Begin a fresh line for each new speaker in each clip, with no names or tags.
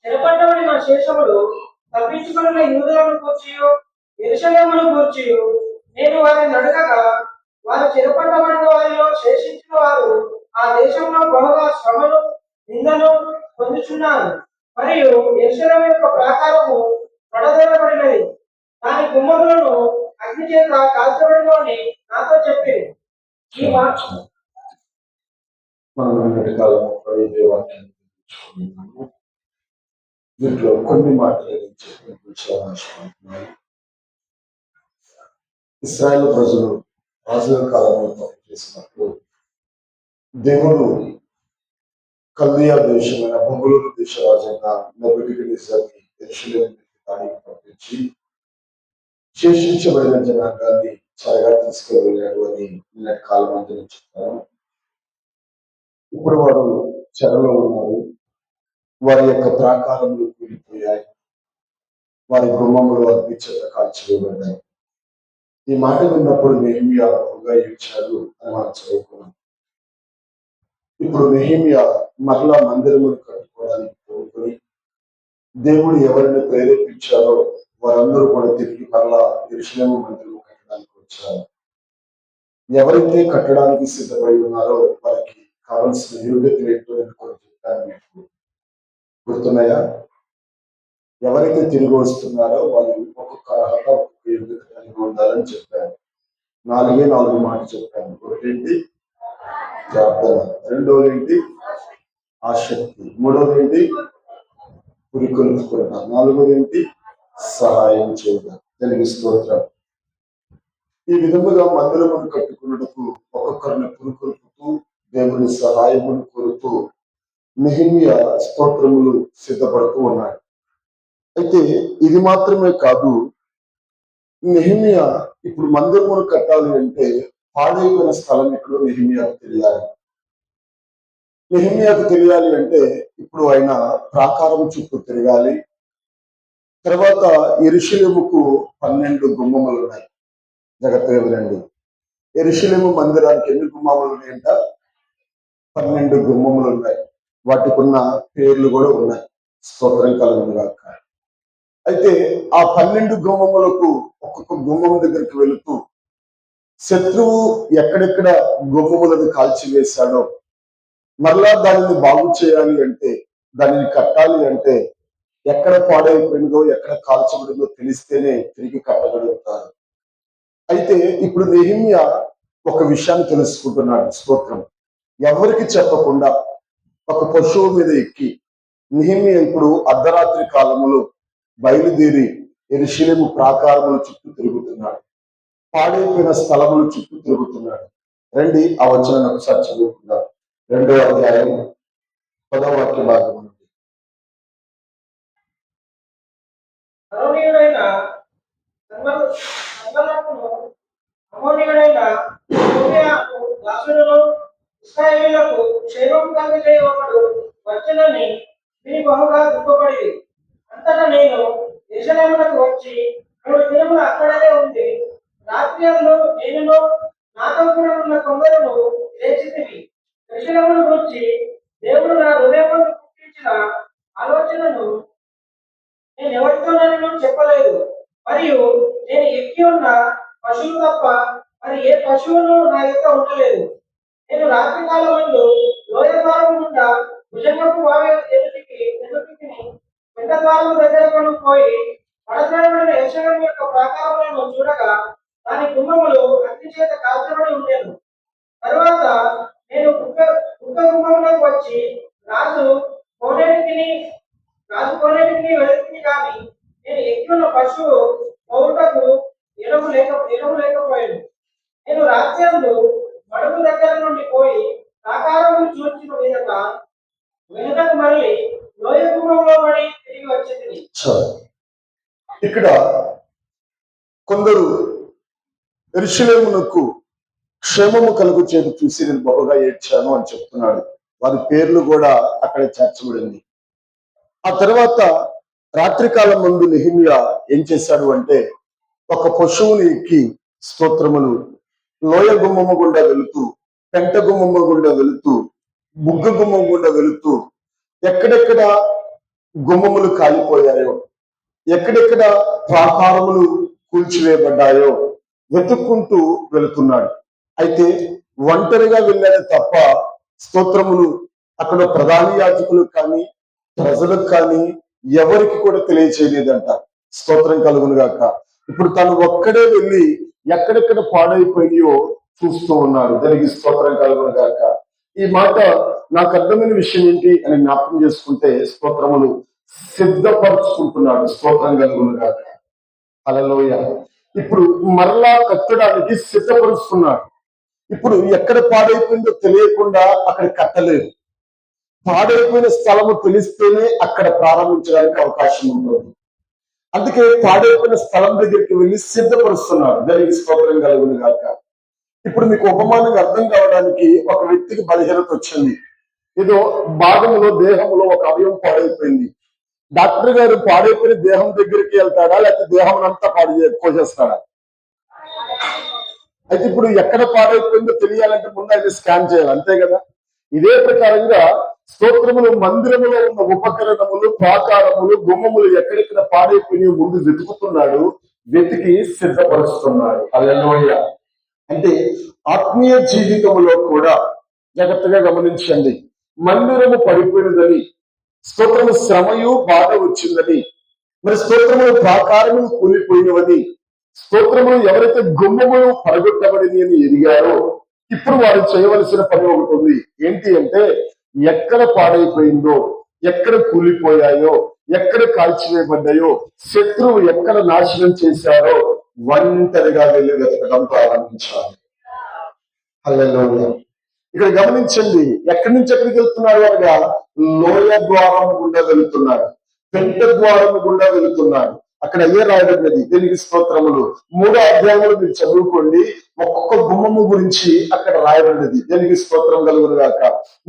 చెరపట్టబడిన శేషములు తప్పించుకున్న యూదులను కూర్చియు యెరూషలేమును కూర్చియు నేను వారిని అడగగా వారు చెరపట్టబడిన వారిలో శేషించిన వారు ఆ దేశంలో బహుగా శ్రమను నిందను పొందుచున్నారు. మరియు యెరూషలేము యొక్క ప్రాకారము పడదొరబడినది, దాని గుమ్మములను అగ్ని చేత కాల్చబడినో అని నాతో చెప్పింది. ఈ మాట
దీంట్లో కొన్ని మాటలు ఇశ్రాయేలు ప్రజలు రాజుల కాలంలో పనిచేసినప్పుడు దేవుడు కల్దియా దేశమైన బబులోను దేశ రాజైన నెబుకద్నెజర్ని యెరూషలేముకి దానికి పంపించి శేషించబడిన జనాంగాన్ని చరగా తీసుకువెళ్ళాడు అని నిన్నటి కాలం అంతా చెప్తాను. ఇప్పుడు వారు చెరలో ఉన్నారు. వారి యొక్క ప్రాకారములు కూలిపోయాయి, వారి గుమ్మములు అగ్ని చేత కాల్చివేయబడ్డాయి. ఈ మాట విన్నప్పుడు నెహెమ్యా బహుగా ఏడ్చాడు అని మనం చదువుకున్నాం. ఇప్పుడు నెహెమ్యా మరలా మందిరమును కట్టుకోవడానికి కోరుకొని దేవుడు ఎవరిని ప్రేరేపించారో వారందరూ కూడా తిరిగి మరలా యెరూషలేము మందిరము కట్టడానికి వచ్చారు. ఎవరైతే కట్టడానికి సిద్ధపడి ఉన్నారో వారికి కావలసిన యోగ్యతలు ఏంటో నేను కూడా చెప్తాను. మీకు గుర్తున్నాయా? ఎవరైతే తిరిగి వస్తున్నారో వాళ్ళు ఒక్కొక్క అర్హత ఒక్కొక్క యోగ్యత కలిగి ఉండాలని చెప్పాను. 4 మాట చెప్పాను. ఒకటేంటి? ప్రార్థన. రెండోది ఏంటి? ఆసక్తి. మూడోది ఏంటి? పురికొల్పుకున్న. నాలుగోది ఏంటి? సహాయం చేయడం. తెలుగు స్తోత్రం. ఈ విధముగా మందిరమును కట్టుకున్నటకు ఒక్కొక్కరిని పురికొల్పుతూ దేవుని సహాయమును కోరుతూ నెహెమ్యా స్తోత్రములు సిద్ధపడుతూ ఉన్నాడు. అయితే ఇది మాత్రమే కాదు, నెహెమ్యా ఇప్పుడు మందిరమును కట్టాలి అంటే పాడైపోయిన స్థలం ఎక్కడో నెహెమ్యాకు తెలియాలి. నెహెమ్యాకు తెలియాలి అంటే ఇప్పుడు ఆయన ప్రాకారం చుట్టూ తిరగాలి. తర్వాత యెరూషలేముకు 12 గుమ్మములు ఉన్నాయి. జాగ్రత్తగా వినండి. యెరూషలేము మందిరానికి ఎన్ని గుమ్మములు ఉన్నాయంట? 12 గుమ్మములు ఉన్నాయి. వాటికి ఉన్న పేర్లు కూడా ఉన్నాయి. స్తోత్రం కలుగును గాక. అయితే ఆ 12 గుమ్మములకు ఒక్కొక్క గుమ్మం దగ్గరికి వెళుతూ శత్రువు ఎక్కడెక్కడ గుమ్మములను కాల్చివేశాడో మరలా దానిని బాగు చేయాలి అంటే, దానిని కట్టాలి అంటే ఎక్కడ పాడైపోయిందో ఎక్కడ కాల్చబడిందో తెలిస్తేనే తిరిగి కట్టగలుగుతారు. అయితే ఇప్పుడు నెహెమ్యా ఒక విషయాన్ని తెలుసుకుంటున్నాడు. స్తోత్రం. ఎవరికి చెప్పకుండా ఒక పశువు మీద ఎక్కి నెహెమ్యా ఇప్పుడు అర్ధరాత్రి కాలములో బయలుదేరి యెరూషలేము ప్రాకారముల చుట్టూ తిరుగుతున్నాడు. పాడైపోయిన స్థలముల చుట్టూ తిరుగుతున్నాడు. రండి ఆ వచనం ఒకసారి చదువుకుందాం. 2వ అధ్యాయం 10వ వాక్య భాగం నుండి.
అమోనీయుడైన ఇశ్రాయేలులకు క్షేమం కలుగజేయ ఒకడు వచ్చునని విని బహుగా దుఃఖపడి, అంతటా నేను యెరూషలేమునకు వచ్చి 3 దినములు అక్కడనే ఉండి రాత్రి నేను నాతో కూడా ఉన్న కొందరును లేచితివి. యెరూషలేమును గురించి దేవుడు నా హృదయమును పుట్టించిన ఆలోచనను నేను ఎవరితోనూ చెప్పలేదు. మరియు నేను ఎక్కి ఉన్న పశువు తప్ప మరి ఏ పశువును నా యొక్క ఉండలేదు. నేను రాత్రి కాలమందు లోయ ద్వారము గుండా భుజంగపు వావి ఎదుటికి వెంట ద్వారము దగ్గరకు పోయి పడద్రోయబడిన యెరూషలేము యొక్క ప్రాకారములను చూడగా దాని గుమ్మములు అగ్ని చేత కాల్చబడి ఉండేను. తరువాత నేను కుక్క గుమ్మములకు వచ్చి రాజు కోనేటికి వెళుతుంది, కానీ నేను ఎక్కిన పశువు మౌటకు ఎరువు లేకపోయాను. నేను రాత్రి మడుగు దగ్గర నుండి పోయి ప్రాకారమును చూచిన వెనుకకు మళ్ళీ లోయ గుమ్మంలో పడి తిరిగి వచ్చింది.
ఇక్కడ కొందరు యెరూషలేమునకు క్షేమము కలుగు చేతి చూసి నేను బహుగా ఏడ్చాను అని చెప్తున్నాడు. వారి పేర్లు కూడా అక్కడ చేర్చబడింది. ఆ తర్వాత రాత్రికాలం ముందు నెహెమ్యా ఏం చేశాడు అంటే ఒక పశువుని ఎక్కి స్తోత్రములు లోయ గుమ్మము గుండా వెళుతూ, పెంట గుమ్మము గుండా వెళుతూ, బుగ్గ గుమ్మం గుండా వెళుతూ ఎక్కడెక్కడ గుమ్మములు కాలిపోయాయో, ఎక్కడెక్కడ ప్రాకారములు కూల్చివేయబడ్డాయో వెతుక్కుంటూ వెళుతున్నాడు. అయితే ఒంటరిగా వెళ్ళాడు తప్ప స్తోత్రములు అక్కడ ప్రధాన యాజకులకు కానీ ప్రజలకు కానీ ఎవరికి కూడా తెలియచేయలేదంట. స్తోత్రం కలుగును గాక. ఇప్పుడు తను ఒక్కడే వెళ్ళి ఎక్కడెక్కడ పాడైపోయినాయో చూస్తూ ఉన్నాడు. దానికి స్తోత్రం కలుగును గాక. ఈ మాట నాకు అర్థమైన విషయం ఏంటి అని జ్ఞాపకం చేసుకుంటే, స్తోత్రములు సిద్ధపరచుకుంటున్నాడు. స్తోత్రం కలుగును గాక. హల్లెలూయా. ఇప్పుడు మరలా కట్టడానికి సిద్ధపరుస్తున్నాడు. ఇప్పుడు ఎక్కడ పాడైపోయిందో తెలియకుండా అక్కడ కట్టలేదు. పాడైపోయిన స్థలము తెలిస్తేనే అక్కడ ప్రారంభించడానికి అవకాశం ఉంటుంది. అందుకే పాడైపోయిన స్థలం దగ్గరికి వెళ్ళి సిద్ధపరుస్తున్నాడు. దానికి స్తోత్రం కలుగును గాక. ఇప్పుడు మీకు ఉపమానంగా అర్థం కావడానికి, ఒక వ్యక్తికి బలహీనత వచ్చింది. ఏదో భాగంలో దేహంలో ఒక అవయవం పాడైపోయింది. డాక్టర్ గారు పాడైపోయిన దేహం దగ్గరికి వెళ్తాడా, లేకపోతే దేహం అంతా కోసేస్తాడా? అయితే ఇప్పుడు ఎక్కడ పాడైపోయిందో తెలియాలంటే ముందు అయితే స్కాన్ చేయాలి, అంతే కదా. ఇదే ప్రకారంగా స్తోత్రములు మందిరములో ఉన్న ఉపకరణములు, ప్రాకారములు, గుమ్మములు ఎక్కడెక్కడ పాడైపోయి ముందు వెతుకుతున్నాడు, వెతికి సిద్ధపరుస్తున్నాడు. హల్లెలూయా. అంటే ఆత్మీయ జీవితంలో కూడా జాగ్రత్తగా గమనించండి. మందిరము పడిపోయినదని, స్తోత్రము శ్రమయు బాధ వచ్చిందని, మరి స్తోత్రములు ప్రాకారములు కూలిపోయినవని, స్తోత్రములు ఎవరైతే గుమ్మములు పడగొట్టబడింది అని ఎదిగారో, ఇప్పుడు వారు చేయవలసిన పని ఒకటి ఉంది. ఏంటి అంటే, ఎక్కడ పాడైపోయిందో, ఎక్కడ కూలిపోయాయో, ఎక్కడ కాల్చివేయబడ్డాయో, శత్రువు ఎక్కడ నాశనం చేశారో ఒంటరిగా వెళ్ళి వెతకడం ప్రారంభించాలి. హల్లెలూయా. ఇక్కడ గమనించండి, ఎక్కడి నుంచి ఎక్కడికి వెళ్తున్నారు అనగా, లోయ ద్వారం గుండా వెళుతున్నాడు, పెంట ద్వారం గుండా వెళుతున్నాడు. అక్కడ అయ్యే రాయబడినది. దీనికి స్తోత్రములు 3వ అధ్యాయంలో మీరు చదువుకోండి, ఒక్కొక్క గుమ్మము గురించి అక్కడ రాయబడినది. దీనికి స్తోత్రం కలుగును గాక.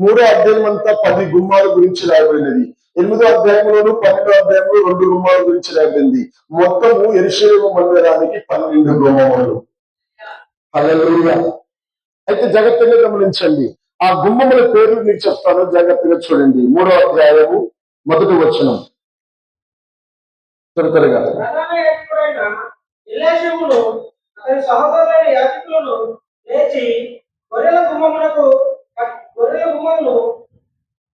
3వ అధ్యాయం అంతా 10 గుమ్మాల గురించి రాయబడినది. 8వ అధ్యాయంలోను 12వ అధ్యాయంలో 2 గుమ్మాల గురించి రాయబడింది. మొత్తము యెరూషలేము మందిరానికి 12 గుమ్మములు. హల్లెలూయా. అయితే జాగ్రత్తగా గమనించండి, ఆ గుమ్మముల పేర్లు మీకు చెప్తాను, జాగ్రత్తగా చూడండి. 3వ అధ్యాయము 1వ వచనం. త్వరగా
ప్రధాన యాజకుడైన ఎలీషామును అతని సహోదరులైన యాజకులను లేచి గొర్రెల గుమ్మమును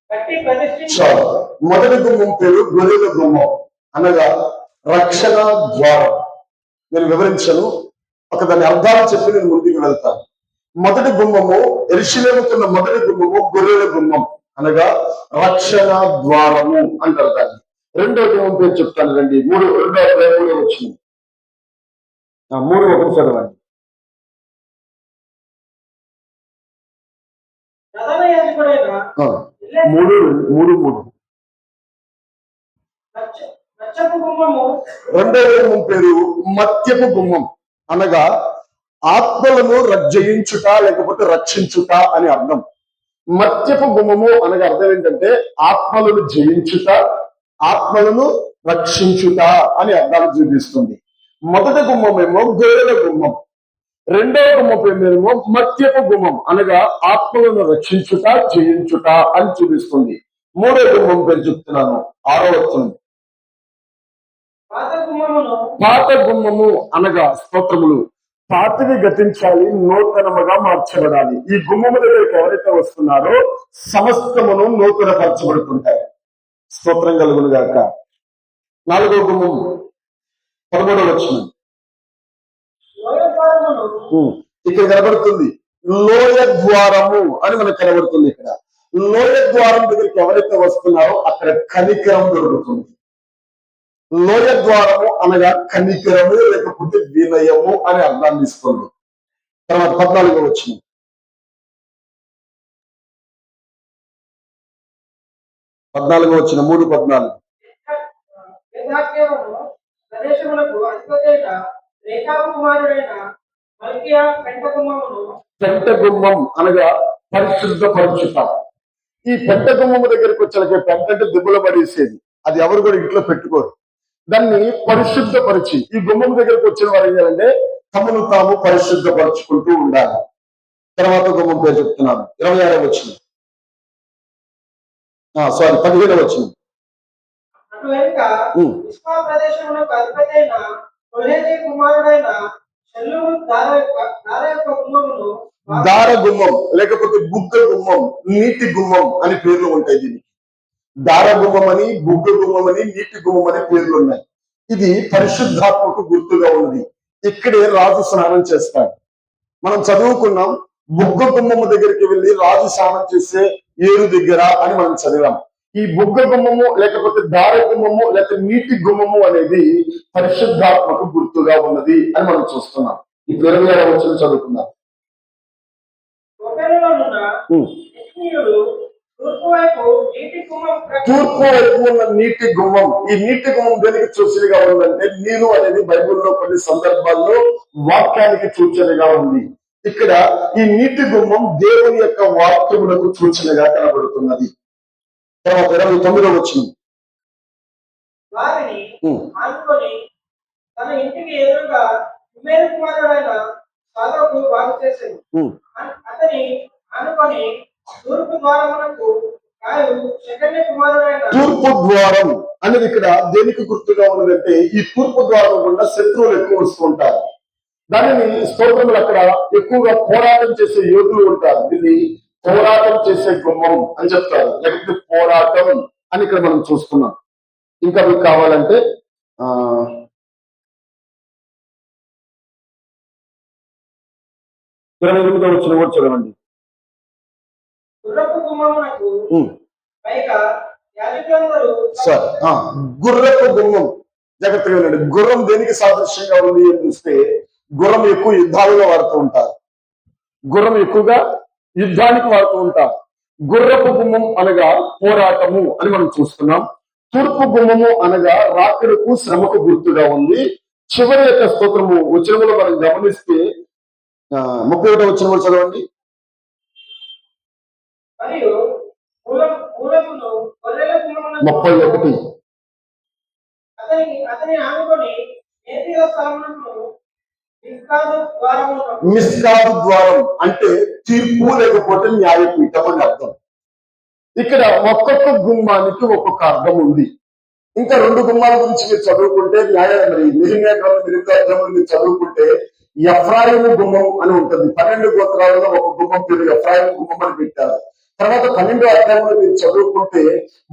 కట్టి ప్రతిష్ఠించారు.
మొదటి గుమ్మం పేరు గొర్రెల గుమ్మం, అనగా రక్షణ ద్వారం. నేను వివరించను, ఒక దాని అర్థాలు చెప్పి నేను ముందుకు వెళ్తాను. మొదటి గుమ్మము, యెరూషలేముకున్న మొదటి గుమ్మము గొర్రెల గుమ్మం, అనగా రక్షణ ద్వారము అంటారు దాన్ని. రెండో గుమ్మం పేరు చెప్తాను రండి. 3 వచ్చింది. 3 చదవండి.
ప్రధాన యాజకుడైన
3
మచ్చపు గుమ్మము.
రెండో గుమ్మం పేరు మత్యపు గుమ్మం, అనగా ఆత్మలను జయించుట లేకపోతే రక్షించుట అని అర్థం. మత్యపు గుమ్మము అనగా అర్థం ఏంటంటే ఆత్మలను జయించుట, ఆత్మలను రక్షించుట అని అర్థాలు చూపిస్తుంది. మొదటి గుమ్మం ఏమో గొర్రెల గుమ్మం, రెండవ గుమ్మం ఏమో మత్యపు గుమ్మం, అనగా ఆత్మలను రక్షించుట, జయించుట అని చూపిస్తుంది. 3వ గుమ్మం పేరు చెప్తున్నాను, 6వ వచనం. పాత గుమ్మము అనగా స్తోత్రములు పాతవి గతించాలి, నూతనముగా మార్చబడాలి. ఈ గుమ్మము దగ్గరికి ఎవరైతే వస్తున్నారో సమస్తమును నూతనపరచబడుతుంటాయి. స్తోత్రం కలుగును గాక. 4వ గుమ్మం 13వ వచనం. ఇక్కడ కనబడుతుంది లోయ ద్వారము అని మనకు కనబడుతుంది. ఇక్కడ లోయ ద్వారం దగ్గరికి ఎవరైతే వస్తున్నారో అక్కడ కనికరం దొరుకుతుంది. లోయ ద్వారము అనగా కనికరము లేకపోతే వినయము అని అర్థాన్ని ఇస్తుంది. తర్వాత 14వ వచనం. 14వ వచనం 3:14. పెంట గుమ్మం అనగా పరిశుద్ధపరచుట. ఈ పెంట గుమ్మము దగ్గరికి వచ్చాక పెంట అంటే దిబ్బలు పడేసేది, అది ఎవరు కూడా ఇంట్లో పెట్టుకోరు. దాన్ని పరిశుద్ధపరిచి ఈ గుమ్మం దగ్గరకు వచ్చిన వారు ఏం చేయాలంటే తమను తాము పరిశుద్ధపరచుకుంటూ ఉండాలి. తర్వాత గుమ్మం పేరు చెప్తున్నాను, 26వ వచనం. 15వ వచనం.
అటు వెనుక
ఉమ్.
ఇస్మా ప్రదేశమునకు అధిపతి అయిన కొల్హేజీ కుమారుడైన షల్లూము దార యొక్క గుమ్మమును
దార గుమ్మం లేకపోతే బుగ్గ గుమ్మం, నీటి గుమ్మం అని పేర్లు ఉంటాయి దీనికి. దార గుమ్మం అని, బుగ్గ గుమ్మం అని, నీటి గుమ్మం అని పేర్లు ఉన్నాయి. ఇది పరిశుద్ధాత్మకు గుర్తుగా ఉన్నది. ఇక్కడే రాజు స్నానం చేస్తాడు. మనం చదువుకున్నాం, బుగ్గ గుమ్మము దగ్గరికి వెళ్ళి రాజు స్నానం చేసే ఏరు దగ్గర అని మనం చదివాం. ఈ బుగ్గ గుమ్మము లేకపోతే దార గుమ్మము లేకపోతే నీటి గుమ్మము అనేది పరిశుద్ధాత్మకు గుర్తుగా ఉన్నది అని మనం చూస్తున్నాం. ఈ 26వ వచనం చదువుకుందాం.
ఒబేలులోనున్న
ఉమ్.
ఇష్మీయులు తూర్పు వైపు నీటి గుమ్మం
తూర్పు వైపు ఉన్న నీటి గుమ్మం. ఈ నీటి గుమ్మం దేనికి సూచనగా ఉందంటే, నీరు అనేది బైబిల్లో కొన్ని సందర్భాల్లో వాక్యానికి సూచనగా ఉంది. ఇక్కడ ఈ నీటి గుమ్మం దేవుని యొక్క వాక్యములకు సూచనగా కనబడుతున్నది. తర్వాత 29వ వచనం.
వారిని
ఉమ్.
ఆనుకొని తన ఇంటికి ఎదురుగా ఇమ్మేరు కుమారుడైన సాదోకు బాగు చేసింది.
ఉమ్.
అతని ఆనుకొని తూర్పు ద్వారమునకు కాయలు షెకెన్య కుమారుడైన
తూర్పు ద్వారం అనేది ఇక్కడ దేనికి గుర్తుగా ఉన్నదంటే, ఈ తూర్పు ద్వారం గుండా శత్రువులు ఎక్కువ వస్తూ ఉంటారు. దానిని స్తోత్రములు అక్కడ ఎక్కువగా పోరాటం చేసే యోధులు ఉంటారు. దీన్ని పోరాటం చేసే గుమ్మం అని చెప్తారు, లేకపోతే పోరాటం అని ఇక్కడ మనం చూస్తున్నాం. ఇంకా మీకు కావాలంటే 28వ వచనం కూడా చదవండి.
గుర్రపు గుమ్మమునకు
ఉమ్.
పైగా యాజకులందరూ
సార్ గుర్రపు గుమ్మం జాగ్రత్తగా వినండి. గుర్రం దేనికి సాదృశ్యంగా ఉంది అని చూస్తే, గుర్రం ఎక్కువ యుద్ధాలుగా వాడుతూ ఉంటారు. గుర్రం ఎక్కువగా యుద్ధానికి వాడుతూ ఉంటారు. గుర్రపు గుమ్మం అనగా పోరాటము అని మనం చూస్తున్నాం. తూర్పు గుమ్మము అనగా రాకడకు శ్రమకు గుర్తుగా ఉంది. చివరి యొక్క స్తోత్రము వచనములు మనం గమనిస్తే 31వ వచనము చదవండి.
మరియు మూలమును గొర్రెల గుమ్మమునకు
31.
అతని ఆనుకొని నేతిలో స్థలమునకు మిస్కాదు ద్వారమునకు
మిస్కాదు ద్వారం అంటే తీర్పు లేకపోతే న్యాయపీఠం అని అర్థం. ఇక్కడ ఒక్కొక్క గుమ్మానికి ఒక్కొక్క అర్థం ఉంది. ఇంకా 2 గుమ్మాల గురించి మీరు చదువుకుంటే నెహెమ్యా గ్రంథం 8వ అధ్యాయంలో మీరు చదువుకుంటే ఎఫ్రాయిము గుమ్మం అని ఉంటుంది. 12 గోత్రాలలో ఒక గుమ్మం పేరు ఎఫ్రాయిము గుమ్మం అని పెట్టారు. తర్వాత 12వ అధ్యాయంలో మీరు చదువుకుంటే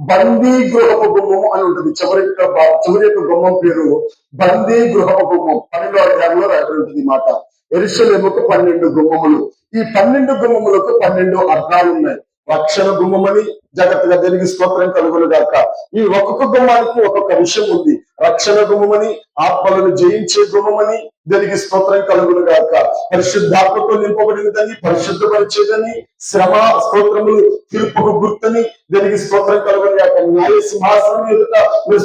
బందీ గృహపు గుమ్మం అని ఉంటుంది. చివరి యొక్క గుమ్మం పేరు బందీ గృహపు గుమ్మం. 12వ అధ్యాయంలో రాయబడి ఉంటుంది మాట. యెరూషలేముకు 12 గుమ్మములు. ఈ 12 గుమ్మములకు 12 అర్థాలు ఉన్నాయి. రక్షణ గుమ్మమని, జాగ్రత్తగా దేనికి స్తోత్రం కలుగును గాక. ఈ ఒక్కొక్క గుమ్మానికి ఒక్కొక్క విషయం ఉంది. రక్షణ గుమ్మమని, ఆత్మలను జయించే గుమ్మమని, దేనికి స్తోత్రం కలుగును గాక. పరిశుద్ధాత్మతో నింపబడినదని, పరిశుద్ధపరిచేదని, శ్రమ స్తోత్రములు తీర్పుకు గుర్తని, దేనికి స్తోత్రం కలుగును గాక. న్యాయ సింహాసనం ఎదుట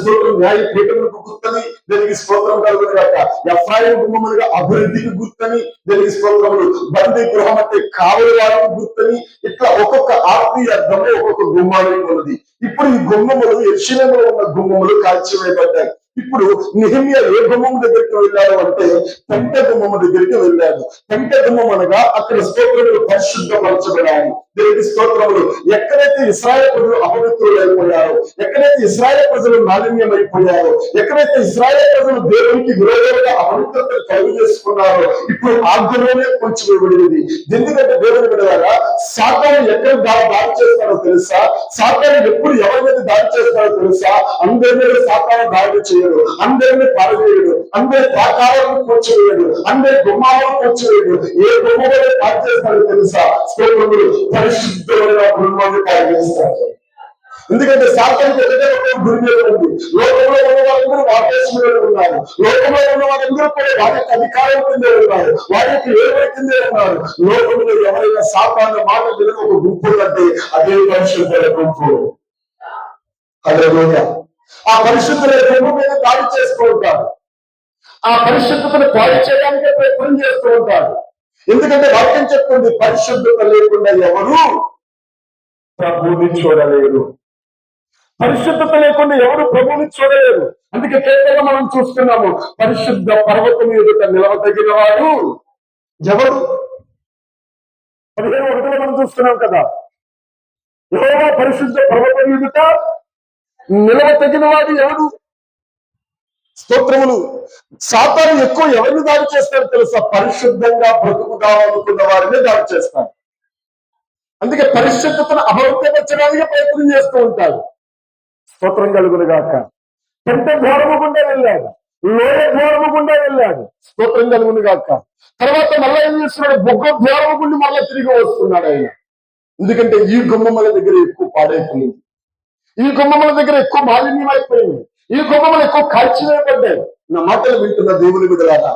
స్తోత్రం న్యాయ పీఠములకు గుర్తని, దేనికి స్తోత్రం కలుగును గాక. ఎఫ్రాయిము గుమ్మములుగా అభివృద్ధికి గుర్తని, దేనికి స్తోత్రములు. బందీ గృహం అంటే కావలి వారికి గుర్తని, ఇట్లా ఒక్కొక్క ఆత్మీయ అర్థము ఒక్కొక్క గుమ్మానికి ఉన్నది. ఇప్పుడు ఈ గుమ్మములు యెరూషలేములో ఉన్న గుమ్మములు కాల్చివేయబడ్డాయి. ఇప్పుడు నెహెమ్యా ఏ గుమ్మం దగ్గరికి వెళ్ళాడు అంటే పెంట గుమ్మం దగ్గరికి వెళ్ళాడు. పెంట గుమ్మం అనగా అక్కడ స్తోత్రములు పరిశుద్ధపరచబడాలి. దేవుడి స్తోత్రములు. ఎక్కడైతే ఇశ్రాయేలు ప్రజలు అపవిత్రులు అయిపోయారో, ఎక్కడైతే ఇశ్రాయేలు ప్రజలు మాలిన్యమైపోయారో, ఎక్కడైతే ఇశ్రాయేలు ప్రజలు దేవునికి విరోధంగా అపవిత్రతను కలుగు చేసుకున్నారో, ఇప్పుడు ఆజ్ఞలోనే కొంచెం ఇవ్వబడింది. ఎందుకంటే దేవుని విడగా సాతాను ఎక్కడ దాడి చేస్తాడో తెలుసా? సాతాను ఎప్పుడు ఎవరి మీద దాడి చేస్తాడో తెలుసా? అందరి మీద సాతాను దాడి చేయడు, అందరినీ పారవేయడు, అందరి ప్రాకారాలను కూర్చోవేయడు, అందరి గుమ్మాలను కూర్చోవేయడు. ఏ గుమ్మలో దాడి చేస్తాడో తెలుసా? స్తోత్రములు పరిశుద్ధమైన గుమ్మాన్ని పారవేస్తాడు. ఎందుకంటే సాతానికి ఒకటే ఒక గురి మీద ఉంది. లోకంలో ఉన్న వాళ్ళందరూ వాటేశ్వర మీద ఉన్నారు. లోకంలో ఉన్న వాళ్ళందరూ కూడా వాటి అధికారం కిందే ఉన్నారు, వాటికి ఏర్పడి కిందే ఉన్నారు. లోకంలో ఎవరైనా సాతాను మాట మీద ఒక గుంపు అంటే అదే పరిశుద్ధుల గుంపు. హల్లెలూయా. ఆ పరిశుద్ధుల గుంపు మీద దాడి చేస్తూ ఉంటారు. ఆ పరిశుద్ధతను పాడు చేయడానికి ప్రయత్నం చేస్తూ ఉంటారు. ఎందుకంటే వాక్యం చెప్తుంది, పరిశుద్ధత లేకుండా ఎవరు ప్రభువుని చూడలేరు. పరిశుద్ధత లేకుండా ఎవరు ప్రభువుని చూడలేరు. అందుకే కేవలం మనం చూస్తున్నాము, పరిశుద్ధ పర్వతం ఎదుట నిలవదగిన వాడు ఎవరు? 15:1 మనం చూస్తున్నాం కదా, యెహోవా పరిశుద్ధ పర్వతం ఎదుట నిలవ తగిన వాడు ఎవడు? స్తోత్రములు. సాతాను ఎక్కువ ఎవరిని దాడి చేస్తాడు తెలుసా? పరిశుద్ధంగా బ్రతుకుదామనుకున్న వారిని దాడి చేస్తాడు. అందుకే పరిశుద్ధతను అపవిత్రపరచడానికి ప్రయత్నం చేస్తూ ఉంటాడు. స్తోత్రం కలుగును గాక. పెద్ద ద్వారము గుండా వెళ్ళాడు, లోయ ద్వారము గుండా వెళ్ళాడు. స్తోత్రం కలుగును గాక. తర్వాత మళ్ళీ ఏం చేస్తున్నాడు? బొగ్గ ద్వారము గుండి మళ్ళీ తిరిగి వస్తున్నాడు ఆయన. ఎందుకంటే ఈ గుమ్మముల దగ్గర ఎక్కువ పాడైపోయింది, ఈ గుమ్మముల దగ్గర ఎక్కువ మాలిన్యం అయిపోయింది, ఈ గుమ్మములు ఎక్కువ కాల్చివేయబడ్డాయి. నా మాటలు వింటున్న దేవుని బిడ్డలారా,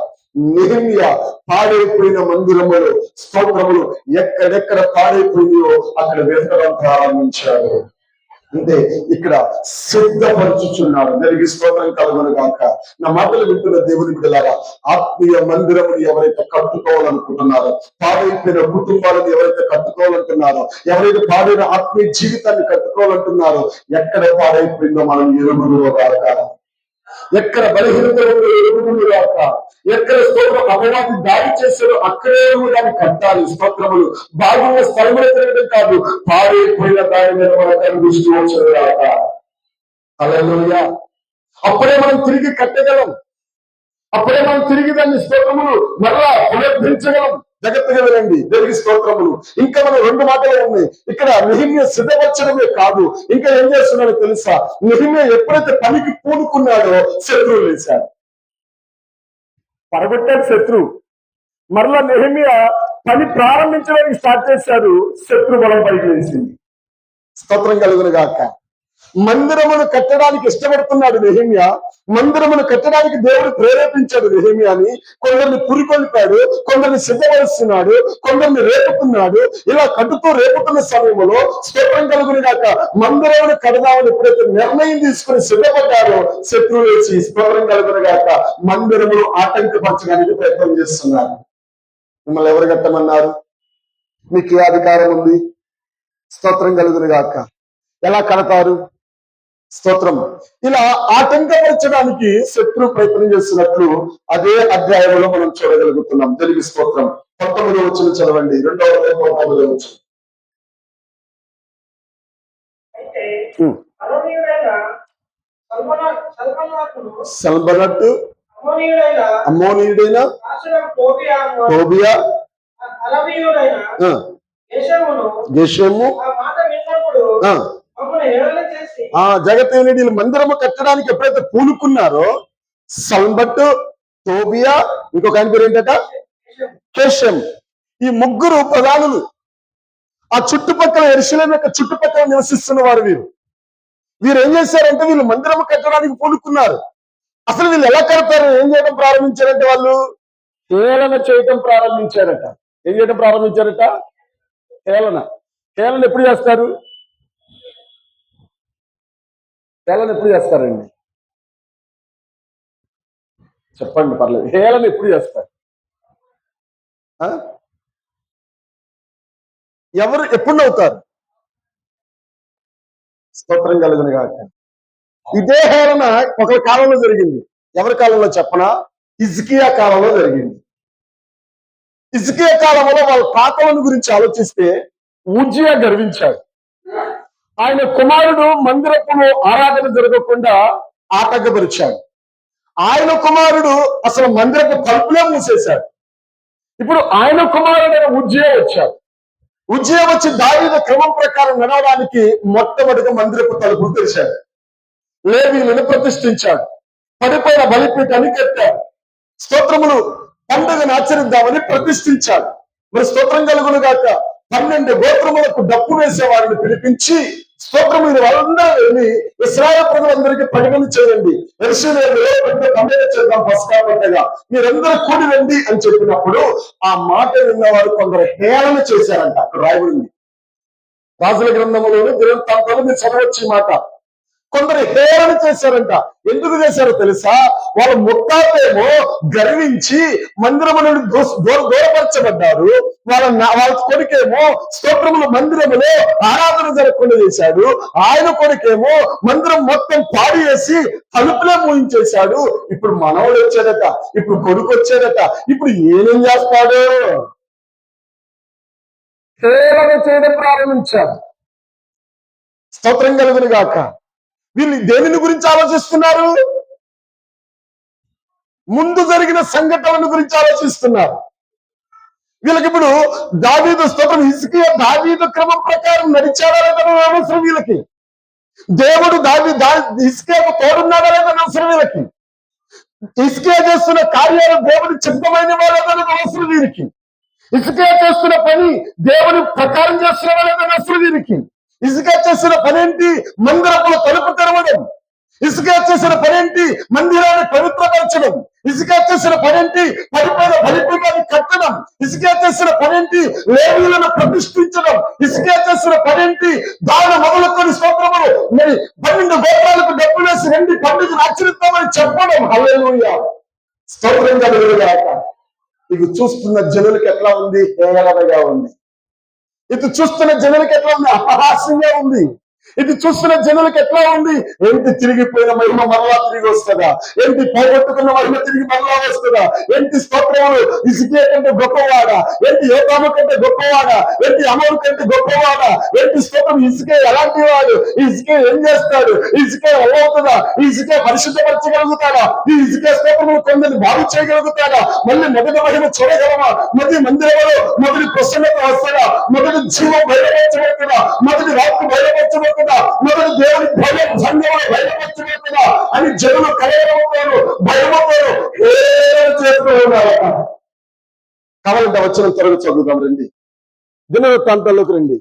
నెహెమ్యా పాడైపోయిన మందిరములు, స్తోత్రములు ఎక్కడెక్కడ పాడైపోయిందో అక్కడ వెతకడం ప్రారంభించాడు. అంటే ఇక్కడ సిద్ధపరచుచున్నాడు. దానికి స్తోత్రం కలుగును గాక. నా మాటలు వింటున్న దేవుని బిడ్డలారా, ఆత్మీయ మందిరముని ఎవరైతే కట్టుకోవాలనుకుంటున్నారో, పాడైపోయిన కుటుంబాలను ఎవరైతే కట్టుకోవాలంటున్నారో, ఎవరైతే పాడైన ఆత్మీయ జీవితాన్ని కట్టుకోవాలంటున్నారో, ఎక్కడ పాడైపోయిందో మనం ఎరుగుదురో గాక, ఎక్కడ బలహీనత ఎరుగుదురు గాక, ఎక్కడ స్తోత్రం అపవాది దాడి చేశారో అక్కడే దాన్ని కట్టాలి. స్తోత్రములు బాగున్న స్థలములు తిరగడం కాదు, పాడైపోయిన దాని మీద మనకు దృష్టి వచ్చారు గాక. హల్లెలూయా. అప్పుడే మనం తిరిగి కట్టగలం, అప్పుడే మనం తిరిగి దాన్ని స్తోత్రములు మరలా పునరుద్ధరించగలం. జగత్తుగా వెళ్ళండి, దేవునికి స్తోత్రములు. ఇంకా మనం 2 మాటలే ఉన్నాయి ఇక్కడ. నెహెమ్యా సిద్ధపరచడమే కాదు, ఇంకా ఏం చేస్తున్నాడో తెలుసా? నెహెమ్యా ఎప్పుడైతే పనికి పూనుకున్నాడో శత్రువులు వేశాడు, పడగొట్టాడు శత్రువు. మరలా నెహెమ్యా పని ప్రారంభించడానికి స్టార్ట్ చేశాడు, శత్రు బలం పైకి వేసింది. స్తోత్రం కలుగును గాక. మందిరమును కట్టడానికి ఇష్టపడుతున్నాడు నెహెమ్యా, మందిరమును కట్టడానికి దేవుడు ప్రేరేపించాడు నెహెమ్యాని. కొందరిని పురికొల్పాడు, కొందరిని సిద్ధపరుస్తున్నాడు, కొందరిని రేపుతున్నాడు. ఇలా కట్టుతూ రేపుతున్న సమయంలో స్తోత్రం కలుగును గాక, మందిరమును కడదామని ఎప్పుడైతే నిర్ణయం తీసుకుని సిద్ధపడ్డారో శత్రువు వేసి, స్తోత్రం కలుగును గాక, మందిరమును ఆటంకపరచడానికి ప్రయత్నం చేస్తున్నారు. మిమ్మల్ని ఎవరు కట్టమన్నారు? మీకు ఏ అధికారం ఉంది? స్తోత్రం కలుగును గాక. ఎలా కడతారు? స్తోత్రం. ఇలా ఆటంకపరచడానికి శత్రు ప్రయత్నం చేస్తున్నట్లు అదే అధ్యాయంలో మనం చూడగలుగుతున్నాం. తెలుగు స్తోత్రం. 19వ వచనం చదవండి. 2వ వచనం. సల్బనట్టు అమ్మోనీయుడైన టోబియా గెషెము జగతేయుడు మందిరము కట్టడానికి ఎప్పుడైతే పూనుకున్నారో సల్బట్టు, టోబియా, ఇంకొక ఆయన పేరు ఏంటట కేషం, ఈ 3 ప్రధానులు ఆ చుట్టుపక్కల యెరూషలేము యొక్క చుట్టుపక్కల నివసిస్తున్న వారు. వీరు ఏం చేశారంటే వీళ్ళు మందిరము కట్టడానికి పూనుకున్నారు. అసలు వీళ్ళు ఎలా కడతారు? ఏం చేయడం ప్రారంభించారంటే వాళ్ళు హేళన చేయటం ప్రారంభించారట. ఏం చేయడం ప్రారంభించారట? హేళన. హేళన ఎప్పుడు చేస్తారు? హేళన ఎప్పుడు చేస్తారండి? చెప్పండి, పర్లేదు. హేళన ఎప్పుడు చేస్తారు? ఎవరు ఎప్పుడు నవ్వుతారు? స్తోత్రం కలుగును గాక. ఇదే హేళన ఒక కాలంలో జరిగింది. ఎవరి కాలంలో చెప్పనా? హిజ్కియా కాలంలో జరిగింది. హిజ్కియా కాలంలో వాళ్ళ తాతలను గురించి ఆలోచిస్తే ఉజ్జియా గర్వించాడు. ఆయన కుమారుడు మందిరపులో ఆరాధన జరగకుండా ఆటంకపరిచాడు. ఆయన కుమారుడు అసలు మందిరపు తలుపులే మూసేశాడు. ఇప్పుడు ఆయన కుమారుడైన ఉజ్జియా వచ్చాడు. ఉజ్జియా వచ్చి దావీదు క్రమం ప్రకారం నడవడానికి మొట్టమొదటిగా మందిరపు తలుపులు తెరిచాడు. లేవీయులను ప్రతిష్ఠించాడు. పడిపోయిన బలిపీఠాన్ని కట్టాడు. స్తోత్రములు పండుగను ఆచరిద్దామని ప్రతిష్ఠించాడు. మరి స్తోత్రం కలుగును గాక. 12 గోత్రములకు డప్పు వేసే వారిని పిలిపించి స్తోత్రం, మీరు వాళ్ళందరూ వెళ్ళి ఇశ్రాయేలు ప్రజలందరికీ ప్రకటన చేయండి, యెరూషలేములో పెద్ద పండుగ చేద్దాం, పస్కా పండుగ, మీరందరూ కూడి రండి అని చెప్పినప్పుడు ఆ మాట విన్నవారు కొందరు హేళన చేశారంట. అక్కడ రాయబడింది రాజుల గ్రంథంలోని దినవృత్తాంతాలు మీరు చదవచ్చు ఈ మాట. కొందరు హేళన చేశారంట. ఎందుకు చేశారో తెలుసా? వాళ్ళ ముత్తాతేమో గర్వించి మందిరము నుండి దూరపరచబడ్డారు. వాళ్ళ కొడుకేమో స్తోత్రములు మందిరములో ఆరాధన జరగకుండా చేశాడు. ఆయన కొడుకేమో మందిరం మొత్తం పాడు చేసి తలుపులే మూయించేశాడు. ఇప్పుడు మనవడు వచ్చాడట, ఇప్పుడు కొడుకు వచ్చాడట, ఇప్పుడు ఏమేం చేస్తాడు? హేళన చేయడం ప్రారంభించాడు. స్తోత్రం కలుగును గాక. వీళ్ళు దేనిని గురించి ఆలోచిస్తున్నారు? ముందు జరిగిన సంఘటనల గురించి ఆలోచిస్తున్నారు. వీళ్ళకి ఇప్పుడు దావీదు స్తోత్రం, హిజ్కియా దావీదు క్రమం ప్రకారం నడిచాడా లేదని అవసరం వీళ్ళకి. దేవుడు హిజ్కియాకు తోడున్నాడా లేదని అవసరం వీళ్ళకి. హిజ్కియా చేస్తున్న కార్యాలు దేవుడు చిత్తమైన వాళ్ళని అవసరం వీరికి. హిజ్కియా చేస్తున్న పని దేవుని ప్రకారం చేస్తున్న వాళ్ళని అవసరం వీరికి. హిజ్కియా చేస్తున్న పనేంటి? మందిరములో తలుపు తెరవడం. హిజ్కియా చేసిన పనేంటి? మందిరాన్ని పవిత్రపరచడం. హిజ్కియా చేసిన పనేంటి? పడిపోయిన బలిపీఠాన్ని కట్టడం. హిజ్కియా చేసిన పనేంటి? లేవీయులను ప్రతిష్ఠించడం. హిజ్కియా చేసిన పనేంటి? దాని మొదలుకొని స్తోత్రములు మరి 12 గోత్రాలకు డబ్బులు వేసి రండి పండుగను ఆచరిస్తామని చెప్పడం. హల్లెలూయా, స్తోత్రం కలుగునుగాక. ఇది చూస్తున్న జనులకు ఎట్లా ఉంది? హేళనగా ఉంది. ఇది చూస్తున్న జనులకు ఎట్లా ఉంది? అపహాస్యంగా ఉంది. ఇది చూస్తున్న జనులకు ఎట్లా ఉంది? ఏంటి తిరిగిపోయిన మహిమ మరలా తిరిగి వస్తుందా? ఏంటి పోగొట్టుకున్న మహిమ తిరిగి మరలా వస్తుందా? ఏంటి స్తోత్రములు హిజ్కియా కంటే గొప్పవాడా? ఏంటి యోతాము కంటే గొప్పవాడా? ఏంటి అమోరు కంటే గొప్పవాడా? ఏంటి స్తోత్రం హిజ్కియా ఎలాంటి వాడు? హిజ్కియా ఏం చేస్తాడు? హిజ్కియా అవుతుందా? హిజ్కియా పరిశుద్ధపరచగలుగుతాడా? ఈ హిజ్కియా స్తోత్రములు కొందరిని బాగు చేయగలుగుతాడా? మళ్ళీ మొదటి మహిమ చూడగలమా? మొదటి మందిరంలో మొదటి ప్రసన్నత వస్తుందా? మొదటి జీవం బయలుపరచబడుతుందా? మొదటి వాక్కు బయలుపరచబడుతుందా? మొదటి దేవుని భయం సంఘంలో బయలుపరచబడుతుందా అని జనులు కలగబోతారు, భయమవుతారు, ఏం చేస్తూ ఉన్నారు. కావాలంటే వచ్చిన త్వరగా చదువుదాం రండి. దినవృత్తాంతాల్లోకి రండి.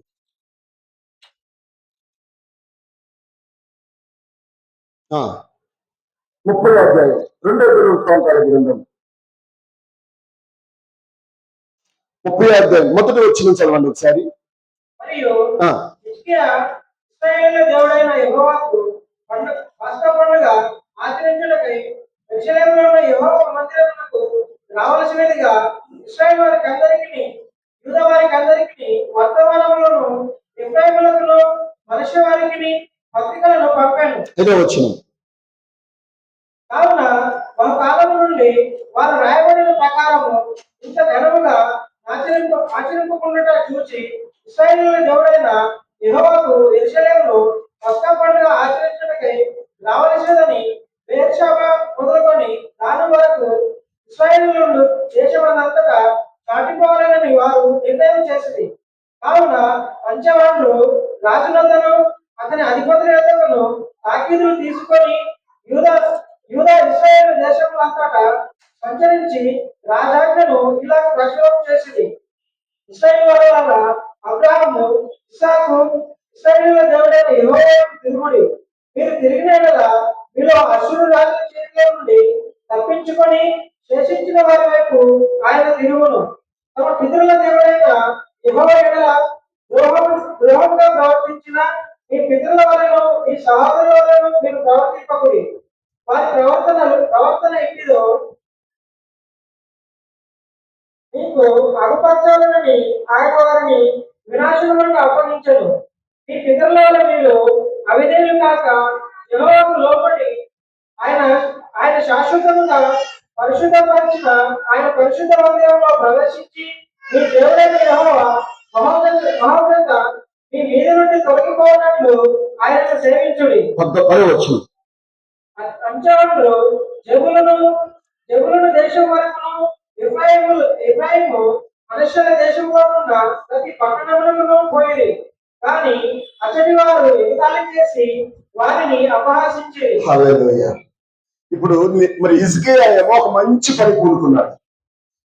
30వ అధ్యాయం 2వ దినవృత్తాంతాల గ్రంథం 30వ అధ్యాయం మొదటి వచనం చదవండి ఒకసారి.
మరియు హిజ్కియా ఇశ్రాయేలు దేవుడైన యెహోవాకు పస్కా పండుగ ఆచరించుటకై యెరూషలేములో ఉన్న యెహోవా మందిరమునకు రావలసినదిగా ఇశ్రాయేలు వారికి అందరికీ యూదా వారికి అందరికీ వర్తమానములను ఎఫ్రాయిములకును మనష్షే వారికి పత్రికలను పంపాను. కావున బహుకాలం నుండి వారు రాయబడిన ప్రకారము ఇంత ఘనముగా ఆచరింపకుండా చూచి ఇశ్రాయేలు దేవుడైన యెహోవాకు యెరూషలేములో పస్కా పండుగ ఆచరించుటకై రావలసినదని బెయేర్షెబా మొదలుకొని దాని వరకు ఇశ్రాయేలు దేశమంతటా దాటిపోవాలని వారు నిర్ణయం చేసింది. కావున పంచవాళ్ళు రాజులందరూ అతని అధిపతుల యొద్దకు తాకీదులు తీసుకొని యూదా ఇశ్రాయేలు దేశములంతటా సంచరించి రాజాజ్ఞను ఇలా ప్రచురం చేసింది. ఇశ్రాయేలు వల్ల అబ్రాహాము, ఇస్సాకు ఇశ్రాయేలు దేవుడైన యెహోవాకు తిరుగుడి. మీరు తిరిగిన యెడల మీలో అశ్షూరు రాజుల చేతిలో నుండి తప్పించుకొని శేషించిన వారి వైపు ఆయన తిరుగును. తమ పితరుల దేవుడైన యెహోవా యెడల ద్రోహంగా ప్రవర్తించిన మీ పితరుల వలన మీ సహోదరుల వలన మీరు ప్రవర్తింపకుడి. వారి ప్రవర్తన ఎట్టిదో మీకు అగుపరచాలని ఆయన వారిని వినాశనములకు అప్పగించను. మీ పితరుల వల్ల మీరు అవిధేయులు కాక యెహోవాకు లోబడి ఆయన శాశ్వతముగా పరిశుద్ధపరిచిన ఆయన పరిశుద్ధ మందిరంలో ప్రదర్శించి మీ దేవుడైన యెహోవా మహోన్నత మీ మీద నుండి తొలగిపోయినట్లు ఆయనను సేవించుడి. పంచవాళ్ళు జబులును దేశం వరకును ఎఫ్రాయిము మనష్షే దేశంలో ఉన్న ప్రతి పట్టణములను పోయిరి. కానీ అతడి వారు ఎగతాళి చేసి వారిని అపహాసించేది.
హల్లెలూయా. ఇప్పుడు మరి హిజ్కియా ఏమో ఒక మంచి పని కూడుకున్నాడు.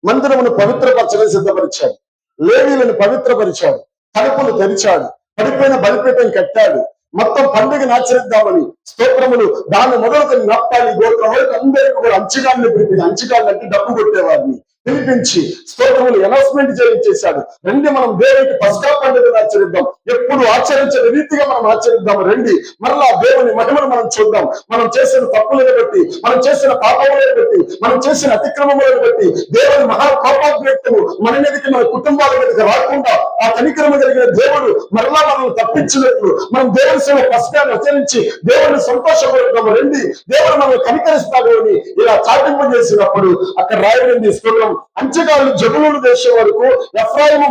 మందిరమును పవిత్రపరచడం సిద్ధపరిచాడు, లేవీయులను పవిత్రపరిచాడు, తలుపులు తెరిచాడు, పడిపోయిన బలిపీఠం కట్టాడు, మొత్తం పండుగను ఆచరిద్దామని స్తోత్రములు దాన్ని మొదలుకొని నప్పాలి గోత్రం వరకు అందరికీ కూడా అంచుగాన్ని పిలిపించి, అంచుగాన్ని అంటే డబ్బు కొట్టేవారిని పిలిపించి స్తోత్రములు అనౌన్స్మెంట్ చేయించేశాడు. రండి మనం దేవునికి పస్కా పండుగను ఆచరిద్దాం, ఎప్పుడు ఆచరించే రీతిగా మనం ఆచరిద్దాం. రండి మరలా దేవుని మహిమను మనం చూద్దాం. మనం చేసిన తప్పులను బట్టి, మనం చేసిన పాపములను బట్టి, మనం చేసిన అతిక్రమములను బట్టి దేవుని మహాకోపాగ్రత్తము మన మీదకి, మన కుటుంబాల మీదకి రాకుండా ఆ కనికరము కలిగిన దేవుడు మరలా మనల్ని తప్పించినట్లు మనం దేవుని సేవ పస్కాన్ని ఆచరించి దేవుడిని సంతోషపడతాము. రండి దేవుడు మనల్ని కనికరిస్తాడు అని ఇలా చాటింపు చేసినప్పుడు అక్కడ రాయబడింది స్తోత్రం. అంచెగాళ్ళు జబులూను దేశం వరకు, ఎఫ్రాయిము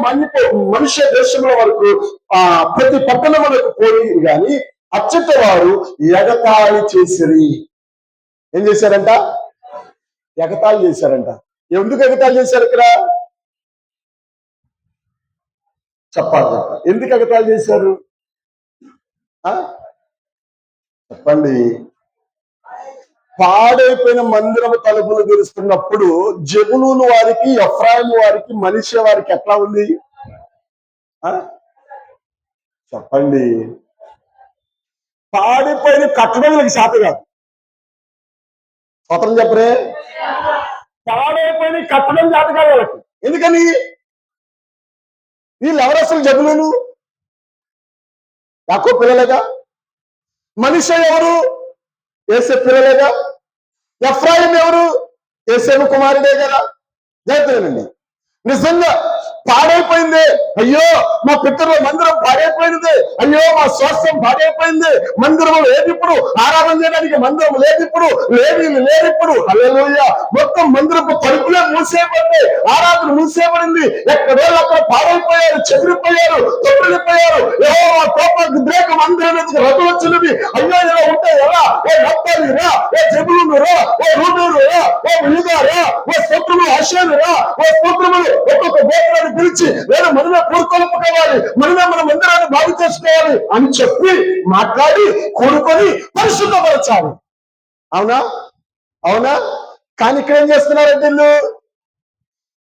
మనష్షే దేశముల వరకు ప్రతి పట్టణములకు పోయి గాని అచ్చట వారు ఎగతాళి చేసిరి. ఏం చేశారంట? ఎగతాళి చేశారంట. ఎందుకు ఎగతాళి చేశారు ఇక్కడ? చెప్పాలి. ఎందుకు ఎగతాళి చేశారు? చెప్పండి. పాడైపోయిన మందిరము తలుపులు తెరుస్తున్నప్పుడు జెబులూను వారికి, ఎఫ్రాయిము వారికి, మనష్షే వారికి ఎట్లా ఉంది? చెప్పండి. పాడిపోయిన కట్టడం వీళ్ళకి శాత కాదు. స్వతంత్రం చెప్పరే. పాడైపోయిన కట్టడం శాత కాదు వాళ్ళకి. ఎందుకని? వీళ్ళు ఎవరు అసలు? జెబులూను యాకోబు పిల్లలేగా. మనష్షే ఎవరు? యేసే పిల్లలేగా. ఎఫ్రాయిం ఎవరు? యేసేను కుమారుడే కదా. జాగ్రత్తగానండి. నిజంగా పాడైపోయింది. అయ్యో మా పితరుల మందిరం పాడైపోయింది. అయ్యో మా స్వాస్థ్యం పాడైపోయింది. మందిరం లేదు ఇప్పుడు, ఆరాధన చేయడానికి మందిరం లేదు ఇప్పుడు, లేదు ఇప్పుడు. హల్లెలూయా. మొత్తం మందిరపు తలుపులే మూసేయబడ్డాయి, ఆరాధన మూసేయబడింది. ఎక్కడో అక్కడ పాడైపోయారు, చెదిరిపోయారు, తొమ్మిదిపోయారు. యెహోవా కోపోద్రేక మందిరం మీదకి రథం వచ్చినవి. అయ్యో ఇలా ఉంటే ఎలా? ఓ నప్తాలి రా, ఓ జెబులూను రా, ఓ రూబేను రా, ఓ యూదా రా, ఓ స్తోత్రములు ఆషేరు రా, ఓ స్తోత్రములు ఒక్కొక్క గోత్రాన్ని పిలిచి లేదా మనమే కూడుకొలుపుకోవాలి, మనమే మన మందిరాన్ని బాగు చేసుకోవాలి అని చెప్పి మాట్లాడి కూడుకొని పరిశుద్ధపరచాలి. అవునా? అవునా? కానీ ఇక్కడ ఏం చేస్తున్నారంటే వీళ్ళు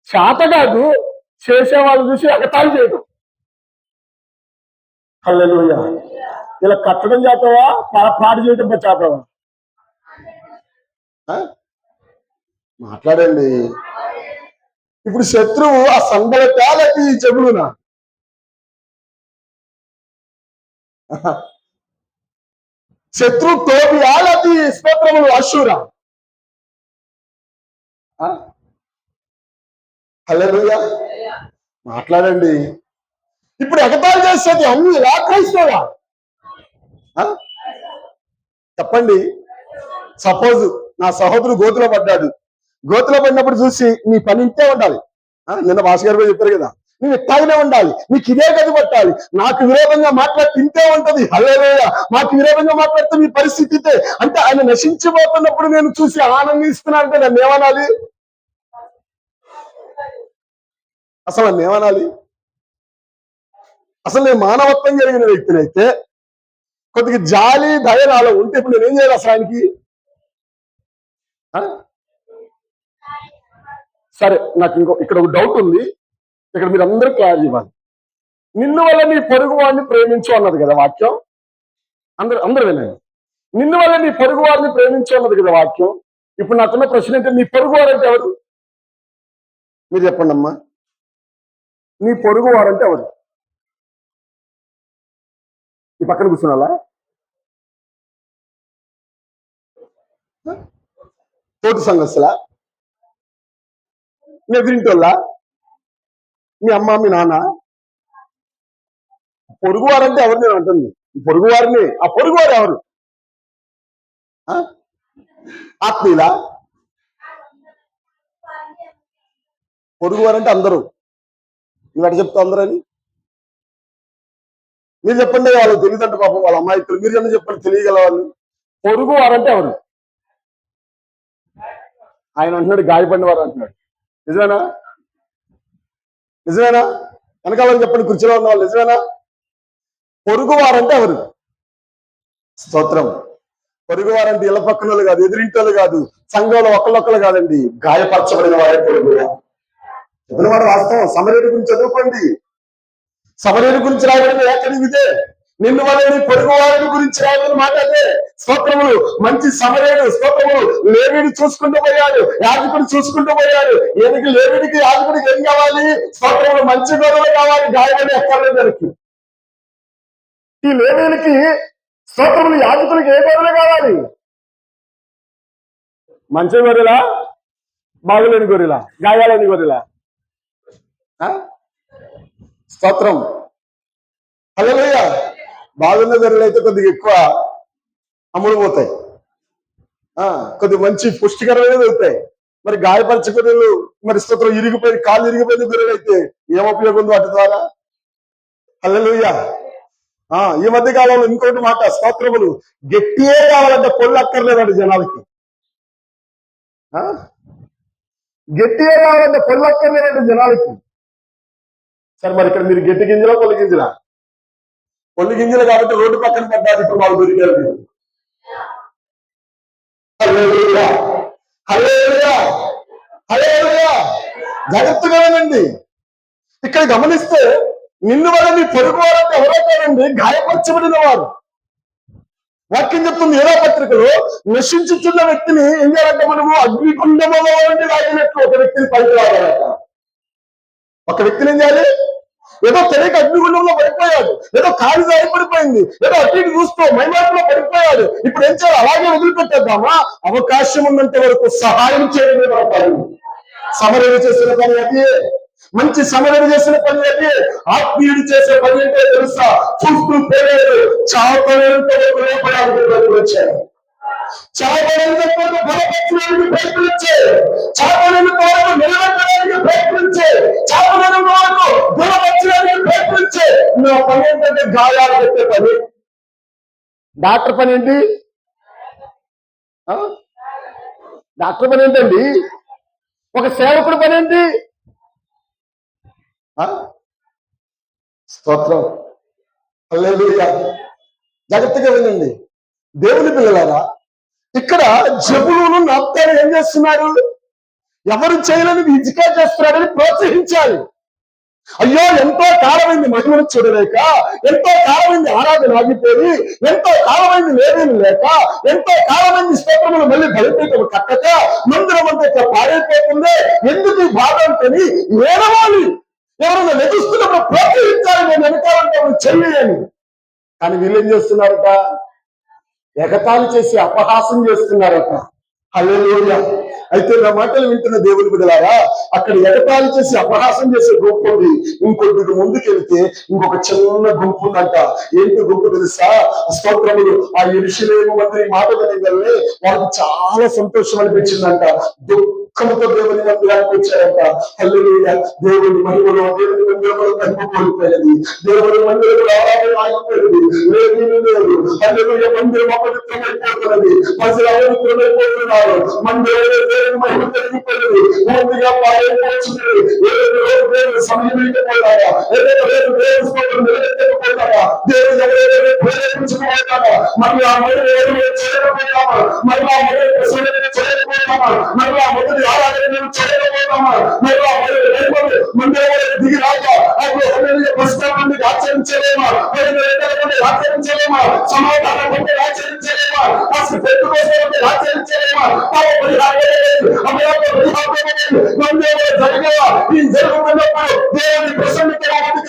చేత కాదు, చేసేవాళ్ళు చూసి ఎగతాళి చేయడం. హల్లెలూయా. ఇలా కట్టడం చేతవా, పాడు చేయడం చేతవా? మాట్లాడండి. ఇప్పుడు శత్రువు ఆ సంబలకి చెబులునా? శత్రు తోబియాలకి స్తోత్రములు అశూరా? హల్లెలూయా. మాట్లాడండి. ఇప్పుడు ఎగతాళి చేసేది అన్ని క్రైస్తవులా? చెప్పండి. సపోజ్ నా సహోదరుడు గోతులో పడ్డాడు. గోతులో పడినప్పుడు చూసి నీ పని ఇంతే ఉండాలి. నిన్న భాష గారు చెప్పారు కదా, నువ్వు ఇట్టాగానే ఉండాలి, నీకు ఇదే గది పట్టాలి, నాకు విరోధంగా మాట్లాడితే ఇంతే ఉంటది. హల్లెలూయా. నాకు విరోధంగా మాట్లాడితే మీ పరిస్థితి ఇదే అంటే ఆయన నశించిపోతున్నప్పుడు నేను చూసి ఆనందిస్తున్నా అంటే నన్ను ఏమనాలి? అసలు నన్ను ఏమనాలి? అసలు నేను మానవత్వం కలిగిన వ్యక్తినైతే కొద్దిగా జాలి దయ నాలో ఉంటే ఇప్పుడు నేనేం చేయాలి అసలు ఆయనకి? సరే, నాకు ఇక్కడ ఒక డౌట్ ఉంది. ఇక్కడ మీరు అందరూ క్లారిటీ ఇవ్వాలి. నిన్ను వల్ల నీ పొరుగు వాడిని ప్రేమించు అన్నది కదా వాక్యం. అందరూ వినండి. నిన్ను వల్ల నీ పొరుగు వారిని ప్రేమించు అన్నది కదా వాక్యం. ఇప్పుడు నాకున్న ప్రశ్న ఏంటంటే, నీ పొరుగు వారంటే ఎవరు? మీరు చెప్పండి అమ్మా. నీ పొరుగు వారంటే ఎవరు? ఈ పక్కన కూర్చున్నాలా? తోటి సంఘస్థులా? మీ ఎదురింటోళ్ళా? మీ అమ్మ, మీ నాన్న? పొరుగువారంటే ఎవరు నేను అంటుంది? పొరుగువారిని. ఆ పొరుగువారు ఎవరు? ఆత్మీయులా? పొరుగువారంటే అందరూ. నువ్వు ఎట చెప్తావు అందరూ అని? మీరు చెప్పండి. వాళ్ళు తెలియదంటే పాపం వాళ్ళ అమ్మాయికులు. మీరు ఏమన్నా చెప్పండి తెలియగల వాళ్ళు. పొరుగువారంటే ఎవరు? ఆయన అంటున్నాడు గాయపడిన వారు అంటున్నాడు. నిజమేనా? నిజమేనా? వెనకాలని చెప్పండి, కుర్చీలో ఉన్న వాళ్ళు. నిజమేనా? పొరుగువారంటే ఎవరు? స్తోత్రం. పొరుగువారంటే ఇళ్ళ పక్కనోళ్ళు కాదు, ఎదురింటోళ్ళు కాదు, సంఘంలో ఒకళ్ళొక్కలు కాదండి, గాయపరచబడిన వారే పొరుగువారు. చెప్పిన వాడు వాస్తవం. సమరేడు గురించి చదువుకోండి. సమరేడు గురించి రాయబడిన లేఖనం ఇదే. నిన్ను వల్ల నీ పొరుగు వారిని గురించి రాయబడిన మాట అదే. స్తోత్రములు. మంచి సమరేడు స్తోత్రములు. లేవీడు చూసుకుంటూ పోయాడు, యాజకుడు చూసుకుంటూ పోయాడు. లేవీడికి యాజకుడికి ఏం కావాలి? స్తోత్రములు. మంచి గొర్రెలు కావాలి, గాయపడి ఎక్కర్లేదు దానికి. ఈ లేవీలకి స్తోత్రములు, యాజకులకి ఏ గొర్రెలు కావాలి? మంచి గొర్రెలా, బాగులేని గొర్రెలా, గాయాలేని గొర్రెలా? స్తోత్రం. హల్లెలూయా. బాగున్న గొర్రెలు అయితే కొద్దిగా ఎక్కువ అమ్ముడు పోతాయి, కొద్దిగా మంచి పుష్టికరమైన దొరుకుతాయి. మరి గాయపరిచే గొర్రెలు, మరి స్తోత్రం, ఇరిగిపోయి కాళ్ళు ఇరిగిపోయిన గొర్రెలు అయితే ఏం ఉపయోగం ఉంది వాటి ద్వారా? హల్లెలూయా. ఈ మధ్య కాలంలో ఇంకోటి మాట, స్తోత్రములు, గట్టియే కావాలంటే పొల్లు అక్కర్లేదండి జనాలకి. ఆ? గట్టియే కావాలంటే పొల్లు అక్కర్లేదండి జనాలకి. సరే మరి ఇక్కడ మీరు గట్టి గింజలా పొల్లి గింజలా? పొల్లి గింజలు కాబట్టి రోడ్డు పక్కన పడ్డారు ఇప్పుడు వాళ్ళు దొరికారు. హల్లెలూయా, హల్లెలూయా, హల్లెలూయా. జాగ్రత్తగా వినండి. ఇక్కడ గమనిస్తే నిన్ను వల్ల నీ పొరుగు వారంటే ఎవరో కాదండి, గాయపరచబడిన వారు. వాక్యం చెప్తుంది ఏదో పత్రికలో, నశించుతున్న వ్యక్తిని ఏం చేయాలంటే మనము అగ్నిగుండములో నుండి లాగినట్లు ఒక వ్యక్తిని పైకి రావాలట. ఒక వ్యక్తిని ఏం చేయాలి? ఏదో తెలియక అగ్నిగుండంలో పడిపోయాడు, ఏదో కాలు జారి పడిపోయింది, ఏదో అటు ఇటు చూస్తూ మైమాటలో పడిపోయాడు. ఇప్పుడు ఏం చేయాలి? అలాగే వదిలిపెట్టేద్దామా? అవకాశం ఉన్నంత వరకు సహాయం చేయడమే మన పని. సమరణ చేసిన పని అది, మంచి సమరణ చేసిన పని అది. ఆత్మీయుడు చేసే పని అంటే తెలుసా? చూస్తూ పోయాడు, చావడానికి వచ్చాడు, చావడానికి బలపరచడానికి ప్రయత్నించే, చావడానికి వరకు నిలబెట్టడానికి ప్రయత్నించే, చావడానికి వరకు బలపరచడానికి ప్రయత్నించే. నా పని ఏంటంటే గాయాలు పెట్టే పని. డాక్టర్ పని ఏంటి? డాక్టర్ పని ఏంటండి? ఒక సేవకుడి పని ఏంటి? స్తోత్రం, హల్లెలూయా. జాగ్రత్తగా వినండి దేవుని పిల్లలారా. ఇక్కడ జబులును నప్తాలు ఏం చేస్తున్నారు? ఎవరు చేయలేని ఇజికా చేస్తున్నారని ప్రోత్సహించాలి. అయ్యో ఎంతో కాలమైంది మహిమను చూడలేక, ఎంతో కాలమైంది ఆరాధన ఆగిపోయి, ఎంతో కాలమైంది లేవేలు లేక, ఎంతో కాలమైంది స్తోత్రములు మళ్ళీ బలిపీఠం కట్టక మందిరం అంతా పాడైపోతుంది. ఎందుకు ఈ బాధ అంటని ఏడవాలి. ఎవరైనా లెగుస్తున్నప్పుడు ప్రోత్సహించాలి, నేను వెనకాలంటే చెయ్యని. కానీ వీళ్ళేం చేస్తున్నారట? ఎగతాళి చేసి అపహాసం చేస్తున్నారట. హల్లెలూయా. అయితే నా మాటలు వింటున్న దేవుని బిడ్డలారా, అక్కడ ఎగతాళి చేసి అపహాసం చేసే గుంపు ఉంది. ఇంకొద్దిగా ముందుకెళ్తే ఇంకొక చిన్న గుంపు ఉందంట. ఏంటి గుంపు తెలుసా? స్తోత్రములు. ఆ యెరూషలేము మందిర మాట వినగానే వాళ్ళకి చాలా సంతోషం అనిపించిందంట. దుఃఖంతో దేవుని మందిరానికి వచ్చారంట. హల్లెలూయా. దేవుని మహిమలో, దేవుని మందిరంలో మహిమ కోల్పోయినది, దేవుని మందిరంలో ఆరాధన ఆగిపోయినది, లేదు. హల్లెలూయా. మందిరం అపవిత్రమైపోతున్నది, ప్రజలు అపవిత్రమైపోతున్నారు, మందిరంలో దేవుని మహిమ తగ్గిపోయినది, పూర్తిగా పాడైపోతున్నది. సమయం అయిపోతారా? నిలబెట్టకపోతారా? దేవుడు ఎవరైనా ప్రేరేపించకపోతారా? మరి ఆ మొదటి చేయకపోతామా? మరి ఆ మొదటి చేయకపోతామా? మరి ఆ మొదటి ఆరాధన చేయకపోతామా? మరి ఆ మొదటి మందిరం దిగి రాక పుస్తకాన్ని ఆచరించలేమా? ఆచరించలేమా? సమాధానం ఆచరించలేమా? అసలు పెట్టుకోసం ఆచరించలేమా? ఈ జరుగుతున్నప్పుడు దేవుని ప్రసన్నత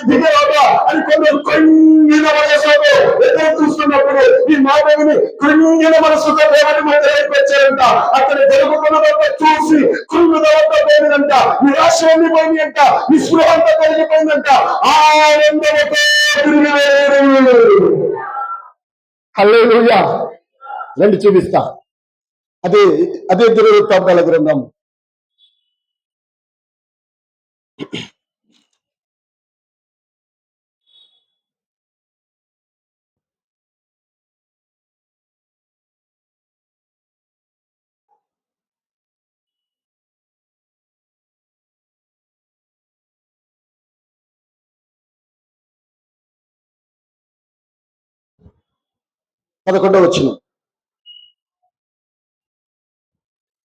దిగరాదా అని కొందరు కృంగిన మనసుతో ఎదురు చూస్తున్నప్పుడు ఈ మానవుని కృంగిన మనసుతో దేవుని మందిరానికి వచ్చారంట. అక్కడ జరుగుతున్నదంతా చూసి కృంగుదంతా పోయిందంట, నిరాశ వెళ్ళిపోయిందంట, నిస్పృహంతా కలిగిపోయిందంట. ఆనందముతో హల్లెలూయా. రండి చూపిస్తా. అదే అదే దినవృత్తాంతాల గ్రంథం 11వ వచనం.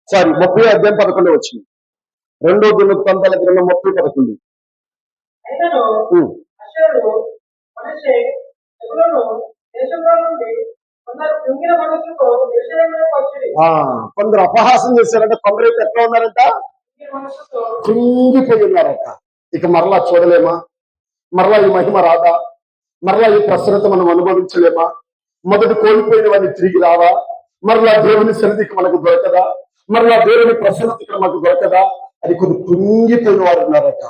సారీ 30వ అధ్యాయం 11వ వచనం. 2వ దినవృత్తాంతాల గ్రంథం 30:11. కొందరు అపహాసం చేశారంట, కొందరైతే ఎట్లా ఉన్నారంట? కృంగిపోయి ఉన్నారట. ఇక మరలా చూడలేమా? మరలా ఈ మహిమ రాదా? మరలా ఈ ప్రసన్నత మనం అనుభవించలేమా? మొదటి కోల్పోయిన వాడిని తిరిగి రావా? మరలా దేవుని సన్నిధికి మనకు దొరకదా? మరలా దేవుని ప్రసన్నతకి మనకు దొరకదా? అది కొన్ని కృంగిపోయిన వారు ఉన్నారట.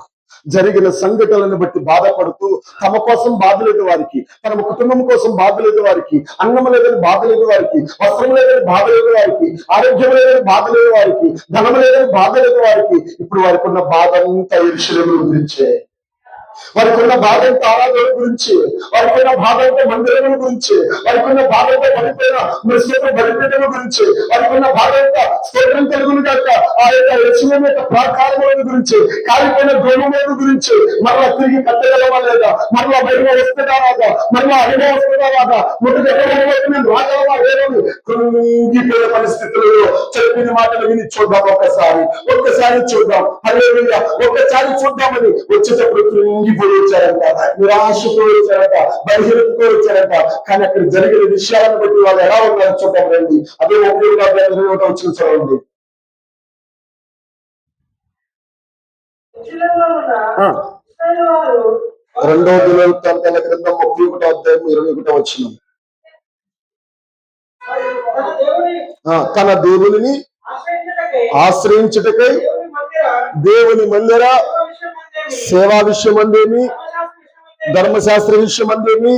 జరిగిన సంఘటనలను బట్టి బాధపడుతూ, తమ కోసం బాధ లేదు వారికి, తమ కుటుంబం కోసం బాధ లేదు వారికి, అన్నం లేదని బాధ లేదు వారికి, వస్త్రం లేదని బాధ లేదు వారికి, ఆరోగ్యం లేదని బాధ లేదు వారికి, ధనం లేదని బాధ లేదు వారికి. ఇప్పుడు వారికి ఉన్న బాధ అంతా యెరూషలేము గురించే. వారికి ఉన్న బాధ అంతా ఆరాధన గురించి, వారికి ఉన్న బాధ అంతా మందిరముల గురించి, వారికి ఉన్న బాధ అంతా పడిపోయిన బలిపీఠల గురించి, వారికి ఉన్న బాధ అంతా స్తోత్రం కలుగును కాక ఆ యొక్క యెరూషలేము యొక్క ప్రాకారముల గురించి, కాలిపోయిన గోముల గురించి, మరలా తిరిగి కట్టగలవా లేదా, మరలా బయట వస్తుందా రాదా, మరలా అడిగా వస్తుందా రాదా, మొదటి నేను రాగలవా లేదని కృంగిపోయిన పరిస్థితులలో చెప్పిన మాటలు విని చూద్దాం. ఒక్కసారి చూద్దాం. హల్లెలూయా. ఒక్కసారి చూద్దామని వచ్చేటప్పుడు కృంగిపోయి వచ్చారంట, నిరాశపోయి వచ్చారంట, బలహీనతతో వచ్చారంట. కానీ అక్కడ జరిగిన విషయాలను బట్టి వాళ్ళు ఎలా ఉన్నారో చూద్దాం రండి. అదే 31 వచ్చిన చదవండి. రెండో దినవృత్తాంతాల గ్రంథం 31 వచ్చిన తన దేవుని ఆశ్రయించుటకై దేవుని మందిర సేవా విషయమందేమి, ధర్మశాస్త్ర విషయమందేమి,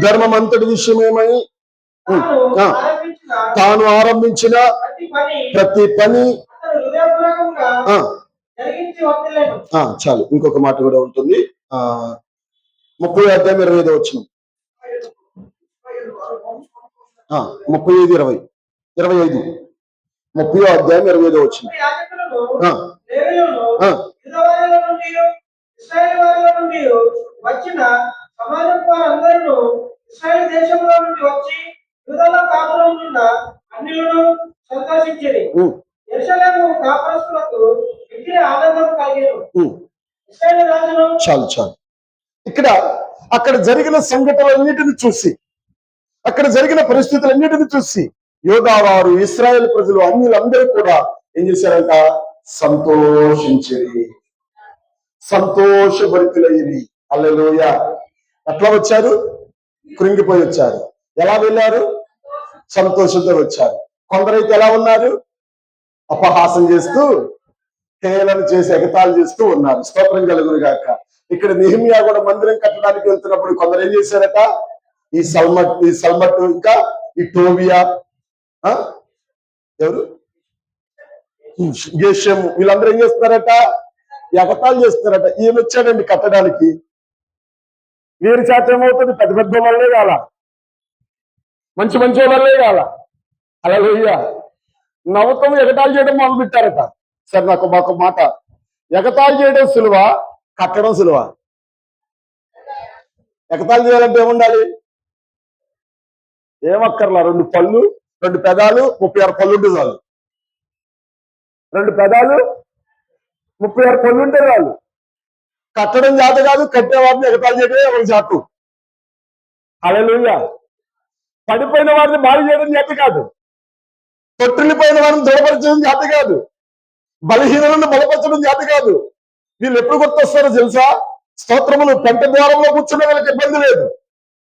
ధర్మమంతటి విషయమేమని తాను ఆరంభించిన ప్రతి పని చాలు. ఇంకొక మాట కూడా ఉంటుంది. 30 వచ్చిన 35 25 30 వచ్చిన
వచ్చిన సమాజం వారందరూ ఇశ్రాయేలు దేశంలో నుండి వచ్చి యూదాలో కాపురం ఉన్న అన్యులను సంతోషించేది. యెరూషలేము కాపురస్తులకు మిక్కిలి ఆనందం కలిగేను. ఇశ్రాయేలు రాజును
చాలు. ఇక్కడ అక్కడ జరిగిన సంఘటనలన్నిటిని చూసి, అక్కడ జరిగిన పరిస్థితులన్నిటిని చూసి యూదా వారు, ఇశ్రాయేల్ ప్రజలు, అన్యులందరూ కూడా ఏం చేశారంట? సంతోషించేది, సంతోషభరితులయ్యి. హల్లెలూయా. ఎట్లా వచ్చారు? కృంగిపోయి వచ్చారు. ఎలా వెళ్ళారు? సంతోషంతో వచ్చారు. కొందరైతే ఎలా ఉన్నారు? అపహాసం చేస్తూ, హేళన చేసి, ఎగతాళి చేస్తూ ఉన్నారు. స్తోత్రం కలుగును గాక. ఇక్కడ నెహెమ్యా కూడా మందిరం కట్టడానికి వెళ్తున్నప్పుడు కొందరు ఏం చేశారట? ఈ సల్మట్ ఇంకా ఈ టోబియా, ఎవరు, గేషము, వీళ్ళందరూ ఏం చేస్తున్నారట? ఎగతాళి చేస్తున్నారట. ఈయన వచ్చాడండి కట్టడానికి. వీరి చేత ఏమవుతుంది? పెద్ద పెద్ద వాళ్ళే కాల, మంచి వాళ్ళే కాల. హల్లెలూయా. నవ్వుతాం, ఎగతాళి చేయడం మొదలు పెట్టారట. సరే, మాకు మాట, ఎగతాళి చేయడం సులువ, కట్టడం సులువ? ఎగతాళి చేయాలంటే ఏముండాలి? ఏమక్కర్లా, 2 పళ్ళు, 2 పెదాలు, 36 పళ్ళు ఉంటే చాలు. 2 పెదాలు, 36 పళ్ళు ఉంటే చాలు. కట్టడం చేత కాదు, కట్టేవాడిని ఎగతాళి చేయడమే ఒక చేత. హల్లెలూయా. పడిపోయిన వారిని బాగు చేయడం చేత కాదు, తొట్టిల్లిపోయిన వారిని దృఢపరచడం చేత కాదు, బలహీనలను బలపరచడం చేత కాదు. వీళ్ళు ఎప్పుడు గుర్తొస్తారో తెలుసా? స్తోత్రములు పెంట ద్వారంలో కూర్చున్న వీళ్ళకి ఇబ్బంది లేదు.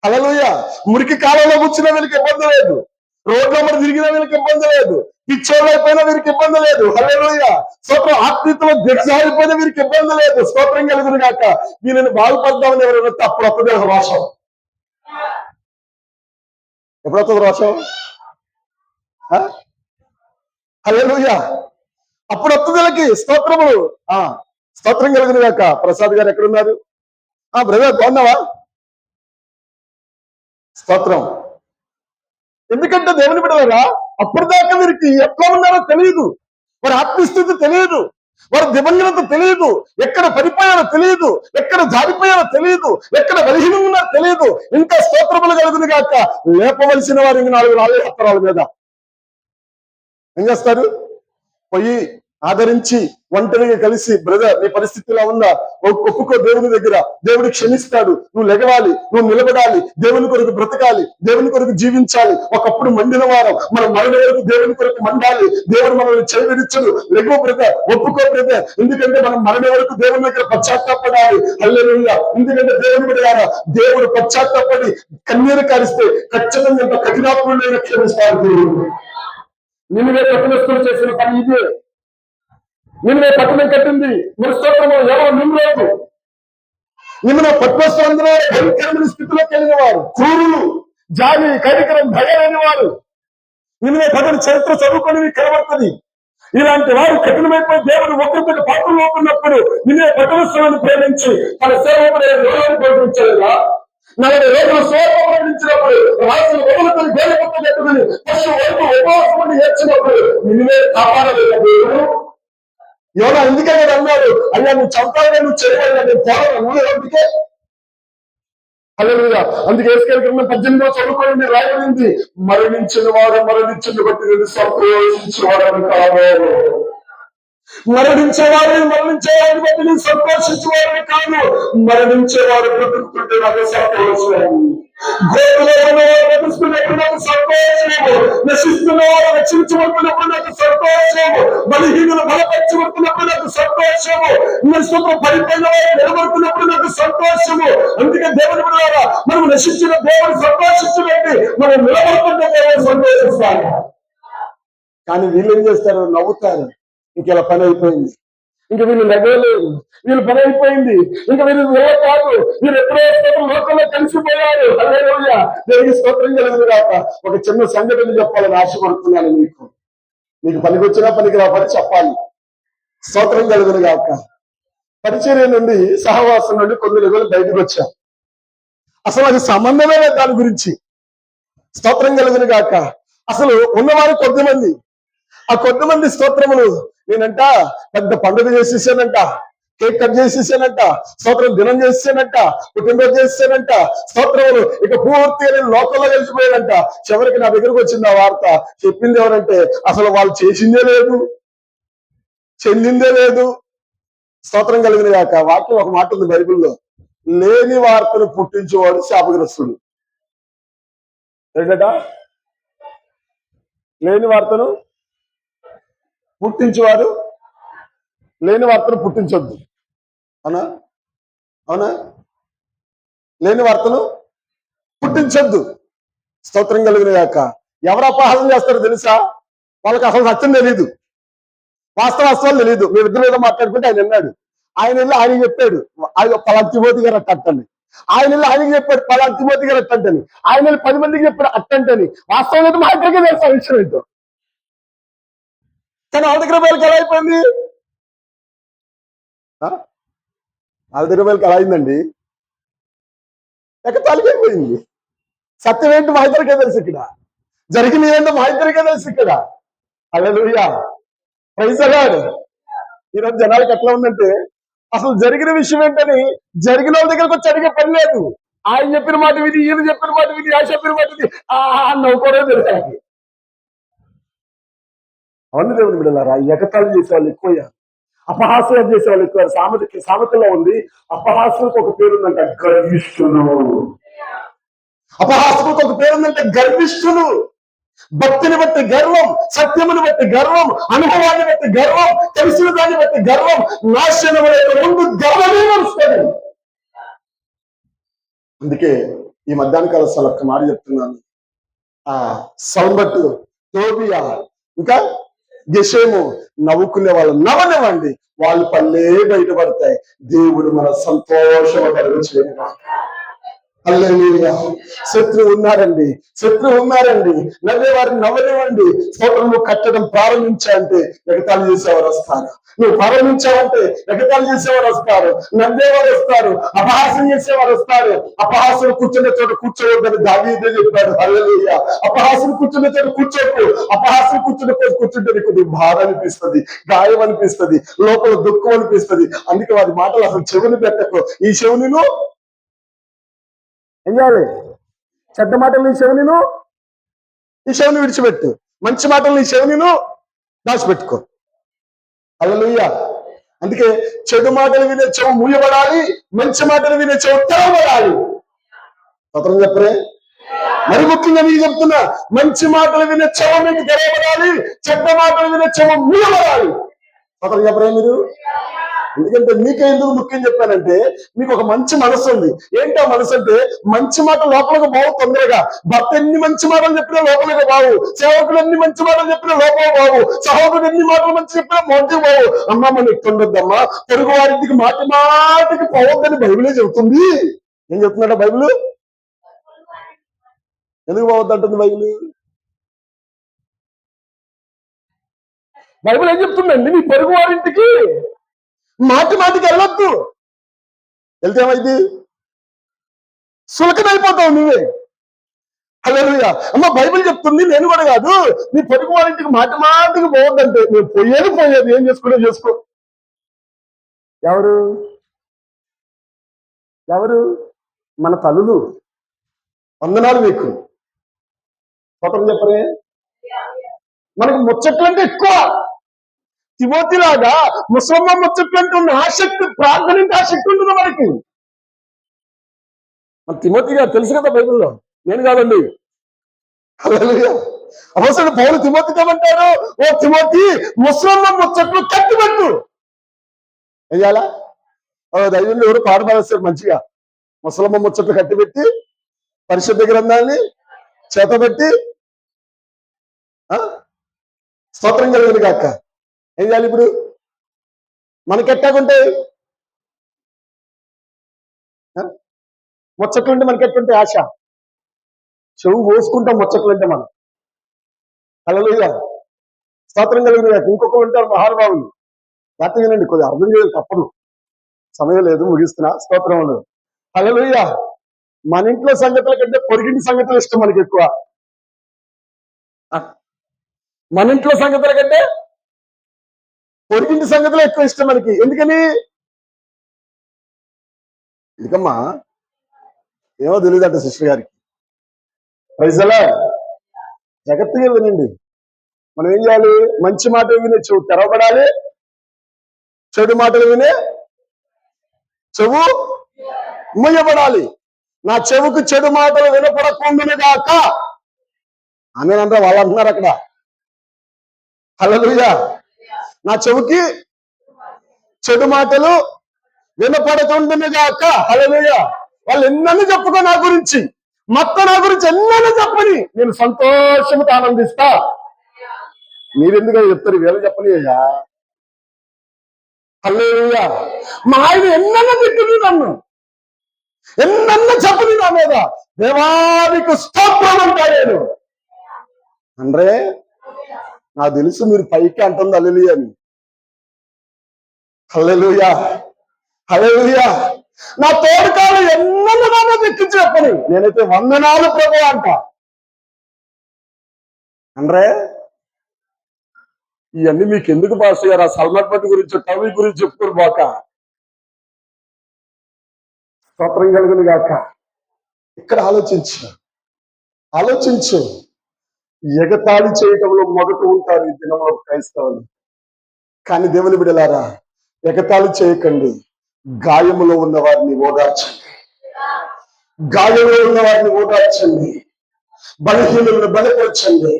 హల్లెలూయా. మురికి కాలంలో కూర్చున్న వీళ్ళకి ఇబ్బంది లేదు. రోడ్ల మరి తిరిగిన వీళ్ళకి ఇబ్బంది లేదు. పిచ్చోళ్ళు అయిపోయినా వీరికి ఇబ్బంది లేదు. హల్లెలూయా. స్తోత్రం. ఆత్మీయతలో దిగజారిపోయిన వీరికి ఇబ్బంది లేదు. స్తోత్రం కలుగును గాక. వీళ్ళని బాగుపడదామని ఎవరైనా అప్పుడు వస్తుంది రోషం. ఎప్పుడొస్తుంది రోషం? హల్లెలూయా. అప్పుడు వస్తుంది వీళ్ళకి స్తోత్రములు. స్తోత్రం కలుగును గాక. ప్రసాద్ గారు ఎక్కడున్నారు? బ్రదర్ బాగున్నావా? స్తోత్రం. ఎందుకంటే దేవుని బిడ్డలారా, అప్పటిదాకా వీరికి ఎట్లా ఉన్నారో తెలియదు, వారి ఆత్మస్థితి తెలియదు, వారి దివంగత తెలియదు, ఎక్కడ పడిపోయారో తెలియదు, ఎక్కడ జారిపోయారో తెలియదు, ఎక్కడ బలహీనం ఉన్నారో తెలియదు. ఇంకా స్తోత్రములు కలుగును గాక. లేపవలసిన వారు ఇంక 4 రాళ్ళ హస్తరాల మీద ఏం చేస్తారు? పోయి ఆదరించి ఒంటరిగా కలిసి, బ్రదర్ నీ పరిస్థితి ఇలా ఉందా, ఒప్పుకో దేవుని దగ్గర, దేవుడు క్షమిస్తాడు, నువ్వు లెగవాలి, నువ్వు నిలబడాలి, దేవుని కొరకు బ్రతకాలి, దేవుని కొరకు జీవించాలి. ఒకప్పుడు మండిన వారం మనం మరణ వరకు దేవుని కొరకు మండాలి. దేవుడు మనల్ని చేయవిడిచడు. లెగో బ్రదర్, ఒప్పుకో బ్రదర్. ఎందుకంటే మనం మరణ వరకు దేవుని దగ్గర పశ్చాత్తాపడాలి. హల్లెలూయా. ఎందుకంటే దేవుని బిడ్డలారా, దేవుడు పశ్చాత్తాపడి కన్నీరు కారిస్తే ఖచ్చితంగా ఎంత కఠినాత్ముడైనా క్షమిస్తాడు దేవుడు. నిన్నే పట్టణస్తులు చేసిన పని ఇదే. నిన్నే పట్టణం కట్టింది మరి స్తోత్రము ఎవరు? నిమ్రోదు. నిన్న పట్టణస్తులందరూ భయంకరమైన స్థితిలోకి వెళ్ళిన వారు, క్రూరులు, జాలి, కనికరం, దయ లేని వారు. నిన్నే పట్టణ చరిత్ర చదువుకొని కనబడుతుంది.
ఇలాంటి వారు కఠినమైపోయి దేవుడు ఒక్కొక్కటి పాత్రలు అవుతున్నప్పుడు నిన్నే పట్టణస్థలాన్ని ప్రేమించి తన సేవకుడే రోజులను ప్రేమించలేదా? 40 రోజులు సేవ ప్రేమించినప్పుడు రాసిన వదులుకొని దేవుని పక్క పెట్టుకుని పశు వరకు ఉపవాసం ఏడ్చినప్పుడు నిన్నే కాపాడలేక దేవుడు ఎవరో అందుకే అన్నాడు, అయ్యా నువ్వు చంపాలని నువ్వు చేయగలిగా నేను పోరాడు అందుకే. హల్లెలూయా. అందుకే యేసుకేలు గ్రంథం 18 చదువుకోండి రాయబడింది, మరణించిన వాడు మరణించిన బట్టి నేను సంతోషించిన వాడని కాదు. మరణించేవాడిని బట్టి నేను సంతోషించేవాడిని కాదు, మరణించేవాడు బ్రతుకుతుంటే నాకు సంతోషం. గోతులో ఉన్నవాడు బ్రతుకుతున్నప్పుడు నాకు సంతోషము, నశిస్తున్న వాడు రక్షించబడుతున్నప్పుడు నాకు సంతోషము, బలహీనులు బలపరచబడుతున్నప్పుడు నాకు సంతోషము, నష్టం పడిపోయిన వాడు నిలబడుతున్నప్పుడు నాకు సంతోషము. అందుకే దేవుని ద్వారా మనం నశించిన దేవుడు సంతోషించబట్టి మనం నిలబడుతుంటే దేవుడు సంతోషిస్తాడు. కానీ వీళ్ళు ఏం చేస్తారు? నవ్వుతారు. ఇంక ఇలా పని అయిపోయింది, ఇంక వీళ్ళు నవ్వలేదు, వీళ్ళు పని అయిపోయింది, ఇంక వీళ్ళు కాదు, వీళ్ళు ఎప్పుడో లోకంలో కలిసిపోయారు. హల్లెలూయా. దేవుని స్తోత్రం కలుగును గాక. ఒక చిన్న సంఘటన చెప్పాలని ఆశపడుతున్నాను. మీకు పనికొచ్చినా పనికి రాబడి చెప్పాలి. స్తోత్రం కలుగును గాక. పరిచర్య నుండి సహవాసం నుండి కొన్ని రోజులు బయటకు వచ్చాం. అసలు అది సంబంధమే లేదు దాని గురించి. స్తోత్రం కలుగును గాక. అసలు ఉన్నవారు కొద్దిమంది, ఆ కొద్దిమంది స్తోత్రములు నేనంట పెద్ద పండుగ చేసేసానంట, కేక్ కట్ చేసేసానంట, స్తోత్రం దినం చేసేసానంట, పుట్టినరోజు చేసేసానంట, స్తోత్రములు ఇక పూర్తిగా నేను లోకంలో కలిసిపోయానంట. చివరికి నా దగ్గరకు వచ్చింది ఆ వార్త. చెప్పింది ఎవరంటే అసలు వాళ్ళు చేసిందే లేదు, చెందిందే లేదు. స్తోత్రం కలిగిన కాక. వాక్యం ఒక మాట ఉంది బైబిల్లో, లేని వార్తను పుట్టించేవాడు శాపగ్రస్తుడు. ఏంటట? లేని వార్తను పుట్టించేవాడు, లేని వార్తను పుట్టించొద్దు. అవునా? అవునా? లేని వార్తను పుట్టించొద్దు. స్తోత్రం కలిగిన గాక. ఎవరు అపహాసం చేస్తారో తెలుసా? వాళ్ళకి అసలు సత్యం తెలీదు, వాస్తవాలు తెలియదు. మేమిద్దరు ఏదో మాట్లాడుకుంటే ఆయన విన్నాడు, ఆయన వెళ్ళి ఆయనకి చెప్పాడు పలానా తిమోతి గారు అట్టంటని, ఆయన వెళ్ళి ఆయనకి చెప్పాడు పలానా తిమోతి గారు అట్టంటని, ఆయన వెళ్ళి 10 మందికి చెప్పాడు అట్టంటని. వాస్తవం అయితే మా ఇద్దరికే తెలుసు ఆ విషయం ఏంటో. కానీ వాళ్ళ దగ్గర వేలకి ఎలా అయిపోయింది? వాళ్ళ దగ్గర వేలకి ఎలా అయిందండి? ఎక్కతాలికి అయిపోయింది. సత్యం ఏంటి మా ఇద్దరికే తెలుసు ఇక్కడ, జరిగింది ఏంటో మా ఇద్దరికే తెలుసు ఇక్కడ. హల్లెలూయా. Praise the lord. ఈరోజు జనాలకు ఎట్లా ఉందంటే అసలు జరిగిన విషయం ఏంటని జరిగిన వాళ్ళ దగ్గరకు వచ్చి అడిగే పని లేదు. ఆయన చెప్పిన మాట విధి, ఈయన చెప్పిన మాట విధి, ఆయన చెప్పిన మాట విధి, నవ్వుకోవడం తెలుసు. అవును దేవుని బిడ్డలారా, ఎగతాళి చేసేవాళ్ళు ఎక్కువయ్యారు, అపహాస్యం చేసేవాళ్ళు ఎక్కువ. సామెతలో ఉంది, అపహాస్యంకి ఒక పేరుందంట గర్విష్ఠులు. అపహాస్యంకి ఒక పేరుందంటే గర్విష్ఠులు. భక్తిని బట్టి గర్వం, సత్యముని బట్టి గర్వం, అనుభవాన్ని బట్టి గర్వం, తెలిసిన దాన్ని బట్టి గర్వం, నాశనం ముందు గర్వమే నడుస్తుంది. అందుకే ఈ మధ్యాహ్న కాల ఒక్క మాట చెప్తున్నాను. సంబట్టు, టోబియా, ఇంకా గెషేము నవ్వుకునే వాళ్ళు నవ్వనివ్వండి, వాళ్ళు పల్లే బయటపడతాయి. దేవుడు మన సంతోషం కలుగచేయగా. హల్లెలూయా. శత్రువు ఉన్నారండి, నవ్వేవారిని నవ్వనివ్వండి. స్తోత్రంలో కట్టడం ప్రారంభించాలంటే ఎగతాళి చేసేవారు వస్తారు, నువ్వు ప్రారంభించావంటే ఎగతాళి చేసేవారు వస్తారు, నవ్వేవారు వస్తారు, అపహాసం చేసేవారు వస్తారు. అపహాసం కూర్చున్న చోట కూర్చోవద్దని దావీదే చెప్పాడు. హల్లెలూయా. అపహాసం కూర్చున్న చోట కూర్చోకు. అపహాసం కూర్చుంటే నీకు బాధ అనిపిస్తుంది, గాయం అనిపిస్తుంది, లోపల దుఃఖం అనిపిస్తుంది. అందుకే వారి మాటలు అసలు చెవుని పెట్టకు. ఈ చెవుని ఏం చేయాలి? చెడ్డ మాటలు ఈ చెవిని విడిచిపెట్టు, మంచి మాటలు ఈ చెవిని దాచిపెట్టుకో. హల్లెలూయా. అందుకే చెడు మాటలు వినే చెవు మూయబడాలి, మంచి మాటలు వినే చెవు తెరవబడాలి. పత్రం చెప్పరే. మరి ముఖ్యంగా మీకు చెప్తున్నా, మంచి మాటలు వినే చెవు మీకు తెరవబడాలి, చెడ్డ మాటలు వినే చెవు మూయబడాలి. పత్రం చెప్పరే మీరు. ఎందుకంటే మీకే ఎందుకు ముఖ్యం చెప్పానంటే, మీకు ఒక మంచి మనసు ఉంది. ఏంటో మనసు అంటే, మంచి మాట లోపలికి బావు తొందరగా. భర్త ఎన్ని మంచి మాటలు చెప్పినా లోపలికి బావు, సేవకులు ఎన్ని మంచి మాటలు చెప్పినా లోపల బావు, సహోదరుడు ఎన్ని మాటలు మంచి చెప్పినా మొదటి బావు. అమ్మ మన ఎక్కుండొద్దమ్మా, పొరుగు వారింటికి మాటికి పోవద్దని బైబిలే చెబుతుంది. ఏం చెప్తున్నాడా బైబిల్? ఎందుకు పోవద్దు అంటుంది బైబిల్? బైబిల్ ఏం చెప్తుందండి? నీ పొరుగు వారింటికి మాటికి వెళ్ళొద్దు. వెళ్తే ఏమైంది? సులకనైపోతావు నువ్వే. హల్లెలూయా. అమ్మ బైబిల్ చెప్తుంది, నేను కూడా కాదు, నీ పొరుగు వారింటికి మాటికి పోవద్దంటే నువ్వు పోయేది ఏం చేసుకునే చేసుకో. ఎవరు? మన తల్లులు. వందనాలు మీకు. స్వతం చెప్పరే. మనకి ముచ్చట్లంటే ఎక్కువ. తిమోతిలాగా ముసలమ్మ ముచ్చట్లంటే ఉన్న ఆసక్తి, ప్రార్థన అంటే ఆసక్తి ఉంటుంది మనకి. మన తిమోతి గారు తెలుసు కదా బైబిల్లో, నేను కాదండి. హల్లెలూయా. అపోస్తలుడు పౌలు తిమోతితో అంటాడు, ఓ తిమోతి, ముసలమ్మ ముచ్చట్లు కట్టిపెట్టు. ఏం చేయాలా? దైవంలో ఎవరు పాట పాడేస్తారు మంచిగా. ముసలమ్మ ముచ్చట్లు కట్టిపెట్టి పరిశుద్ధ గ్రంథాన్ని చేతబెట్టి స్తోత్రం కలిగింది కాక. ఏం చేయాలి ఇప్పుడు? మనకెట్టాగుంటాయి ముచ్చట్లుంటే? మనకెట్టుంటే ఆశ, చెవు మోసుకుంటాం ముచ్చట్లుంటే మనం. హల్లెలూయా. స్తోత్రం కలిగింది కాక. ఇంకొకరు ఉంటారు మహానుభావులు. జాతీయనండి, కొద్దిగా అర్థం చేయడం తప్పదు, సమయం లేదు, ముగిస్తున్నా. స్తోత్రములు. హల్లెలూయా. మన ఇంట్లో సంగతుల కంటే పొరిగింటి సంగతులు ఇష్టం మనకి ఎక్కువ. మన ఇంట్లో సంగతుల కంటే పొరిగింటి సంగతులు ఎక్కువ ఇష్టం మనకి. ఎందుకమ్మా ఏమో తెలియదట సిస్టర్ గారికి. ప్రైజలా. జగత్తుగా వినండి. మనం ఏం చేయాలి? మంచి మాటలు వినే చెవు తెరవబడాలి, చెడు మాటలు వినే చెవు ముయ్యబడాలి. నా చెవుకు చెడు మాటలు వినపడకుండాక ఆమెనంటే వాళ్ళు అంటున్నారు అక్కడ. హల్లెలూయా. నా చెవుకి చెడు మాటలు వినపడకుండాక. హల్లెలూయా. వాళ్ళు ఎన్నని చెప్పుకో నా గురించి, మొత్తం నా గురించి ఎన్నని చెప్పని, నేను సంతోషంతో ఆనందిస్తా. మీరెందుకని చెప్తారు? వీళ్ళు చెప్పని అయ్యా. హల్లెలూయా. మా ఆయన ఎన్నన్న తిట్టింది నన్ను, ఎన్నన్న చెప్పని నా మీద, దేవానికి స్తోత్రం అంటా నేను. అంటే నాకు తెలుసు మీరు పైకి అంటుంది హల్లెలూయా అని. హల్లెలూయా. హల్లెలూయా. నా తోడుకాలు ఎన్నన్నా తెచ్చి చెప్పని, నేనైతే వందనాలు ప్రభు అంట. అంటే ఇవన్నీ మీకు ఎందుకు పాస్టర్ గారు? ఆ సల్మాన్ పట్టు గురించి, టవీ గురించి చెప్పుకోరు బాక. స్తోత్రం కలుగును గాక. ఇక్కడ ఆలోచించు. ఎగతాళి చేయటంలో మొదట ఉంటారు ఈ దినంలో క్రైస్తవులు. కానీ దేవుని బిడ్డలారా, ఎగతాళి చేయకండి. గాయములో ఉన్న వారిని ఓదార్చండి. బలహీనులను బలపరచండి.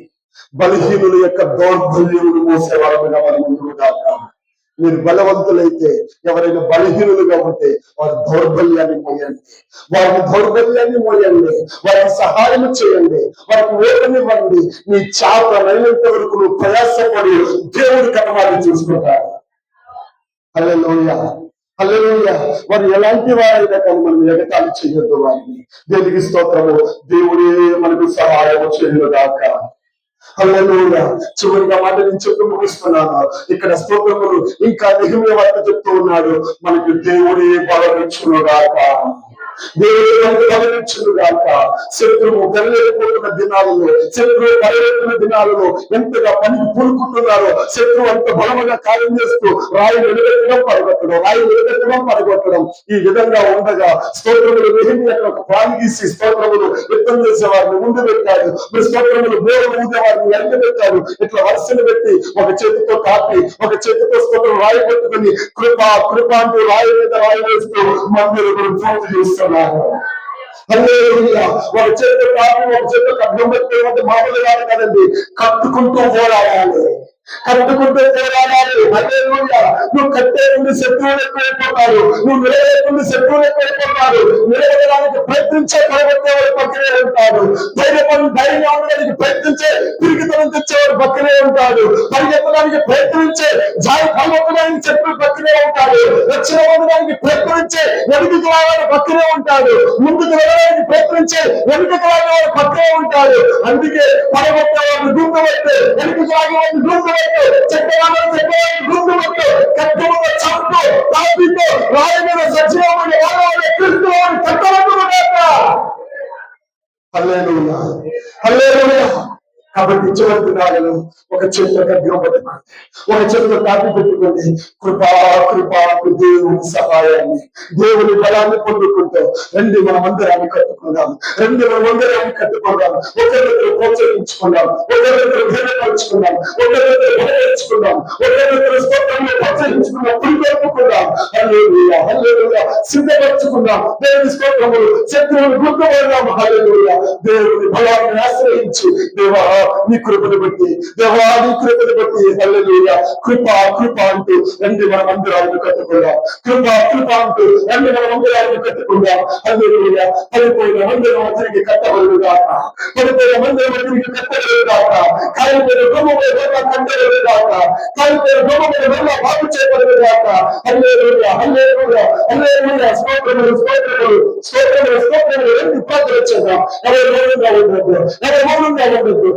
బలహీనుల యొక్క దౌర్బల్యములు మోసేవారుగా వారి ముందు కాక. మీరు బలవంతులైతే, ఎవరైనా బలహీనులుగా ఉంటే వారి దౌర్బల్యాన్ని మోయండి, వారికి సహాయం చేయండి, వారికి ఓటనివ్వండి. నీ చేతనైనంత వరకు నువ్వు ప్రయాసపడి దేవుడి కర్మాన్ని చూసుకుంటారు. హల్లెలూయా. హల్లెలూయా. వారు ఎలాంటి వారైనా కానీ మనం ఎగతాళి చేయొద్దు వారిని. దేవునికి స్తోత్రము. దేవుడే మనకు సహాయం చేయనుగాక. హల్లెలూయా. చివరిగా మాట నేను చెప్పి ముగిస్తున్నాను. ఇక్కడ స్తోత్రములు ఇంకా నెహెమ్యా వార్త చెప్తూ ఉన్నాడు, మనకి దేవుడే బలమిచ్చునుగాక, దేవుడే మనకు బలమిచ్చునుగాక. శత్రువు వెళ్ళలేకపోతున్న దినాలలో, శత్రువు పర్యటన దినాలలో ఎంతగా పనికి పూనుకుంటున్నారో, శత్రువు అంత బలముగా కార్యం చేస్తూ రాయి నిలబెట్టడం పడగొట్టడం ఈ విధంగా ఉండగా, స్తోత్రములు నెహెమ్యా ఒక ప్లాన్ గీసి స్తోత్రములు యుద్ధం చేసే వారిని ముందు పెట్టారు. స్తోత్రములు బోరు ఊదే వారిని వెంట పెట్టారు. ఇట్లా వరుసలు పెట్టి ఒక చేతితో కాపి, ఒక చేతితో స్తోత్రం రాయి పెట్టుకుని కృప అంటూ రాయి మీద రాయి వేస్తూ మందిరం పూర్తి చేస్తున్నారు. ఒక చేతితో కాపి, ఒక చేతితో కడ్డం పెట్టే మామూలు కాదు కదండి. కట్టుకుంటూ పోరాడాలి. హల్లెలూయా. నువ్వు కట్టే నుండి శత్రువులు ఎక్కువైపోతారు, నువ్వు నిలబడే శత్రువులు ఎక్కువైపోతారు. నిలబడడానికి ప్రయత్నించే పడగొట్టేవాడు పక్కనే ఉంటాడు, ధైర్యం ఉండడానికి ప్రయత్నించే తిరిగితనం తెచ్చేవాడు పక్కనే ఉంటాడు, పరిగెత్తడానికి ప్రయత్నించే పడగొట్టడానికి శత్రువు పక్కనే ఉంటాడు, రక్షణ పొందడానికి ప్రయత్నించే వెనుకకు రావాలని పక్కనే ఉంటాడు, ముందుకు వెళ్ళడానికి ప్రయత్నించే వెనుకకు రావాలని పక్కనే ఉంటాడు. అందుకే పడగొట్టేవాడిని గుర్తుపెట్టు, వెనుకకు రాగేవాడిని గుర్తుపెట్టు, చెప్పేవాడిని గుర్తుపెట్టు, కట్టెలతో చంపు తాపితో రాయి మీద సజీవమైన వాళ్ళని క్రీస్తువారిని కట్టబట్టుకున్నాక. హల్లెలూయా, హల్లెలూయా. కాబట్టి చివరి దినాలలో ఒక చేతిలో ఖడ్గం పట్టుకోండి, ఒక చేతిలో కాపీ పెట్టుకోండి. కృపా కృపాకు దేవుని సహాయాన్ని, దేవుని బలాన్ని పొందుకుంటూ రండి మనం అందరాన్ని కట్టుకుందాం, రండి మనం అందరాన్ని కట్టుకుందాం. ఒకరిద్దరు ప్రోత్సహించుకుందాం, ఒకరిద్దరు ధైర్యపరుచుకుందాం, ఒకరిద్దరు బలపరుచుకుందాం, ఒకరిద్దరు స్తోత్రంలో ప్రోత్సహించుకుందాం, పురికొల్పుకుందాం. హల్లెలూయా, హల్లెలూయా. సిద్ధపరచుకుందాం దేవుని స్తోత్రములు, శత్రువులు గుర్తుపడదాం. హల్లెలూయా. దేవుని బలాన్ని ఆశ్రయించి దేవా నీ కృపను బట్టి, దేవా నీ కృపను బట్టి, హల్లెలూయా. కృప కృప అంటూ రండి మనం అందరాలను కట్టుకుందాం, కృప కృప అంటూ రండి మనం అందరాలను కట్టుకుందాం. హల్లెలూయా. పడిపోయిన మందిరం తిరిగి కట్టబడును గాక, పడిపోయిన మందిరం తిరిగి కట్టబడును గాక, కాలిపోయిన గొమ్మల కట్టబడును గాక, కాలిపోయిన గొమ్మల వల్ల బాగు చేయబడును గాక. హల్లెలూయా, హల్లెలూయా, హల్లెలూయా. స్తోత్రములు స్తోత్రములు స్తోత్రములు స్తోత్రములు. రండి ప్రార్థన చేద్దాం. ఎవరు మౌనంగా ఉండద్దు, ఎవరు మౌనంగా ఉండద్దు.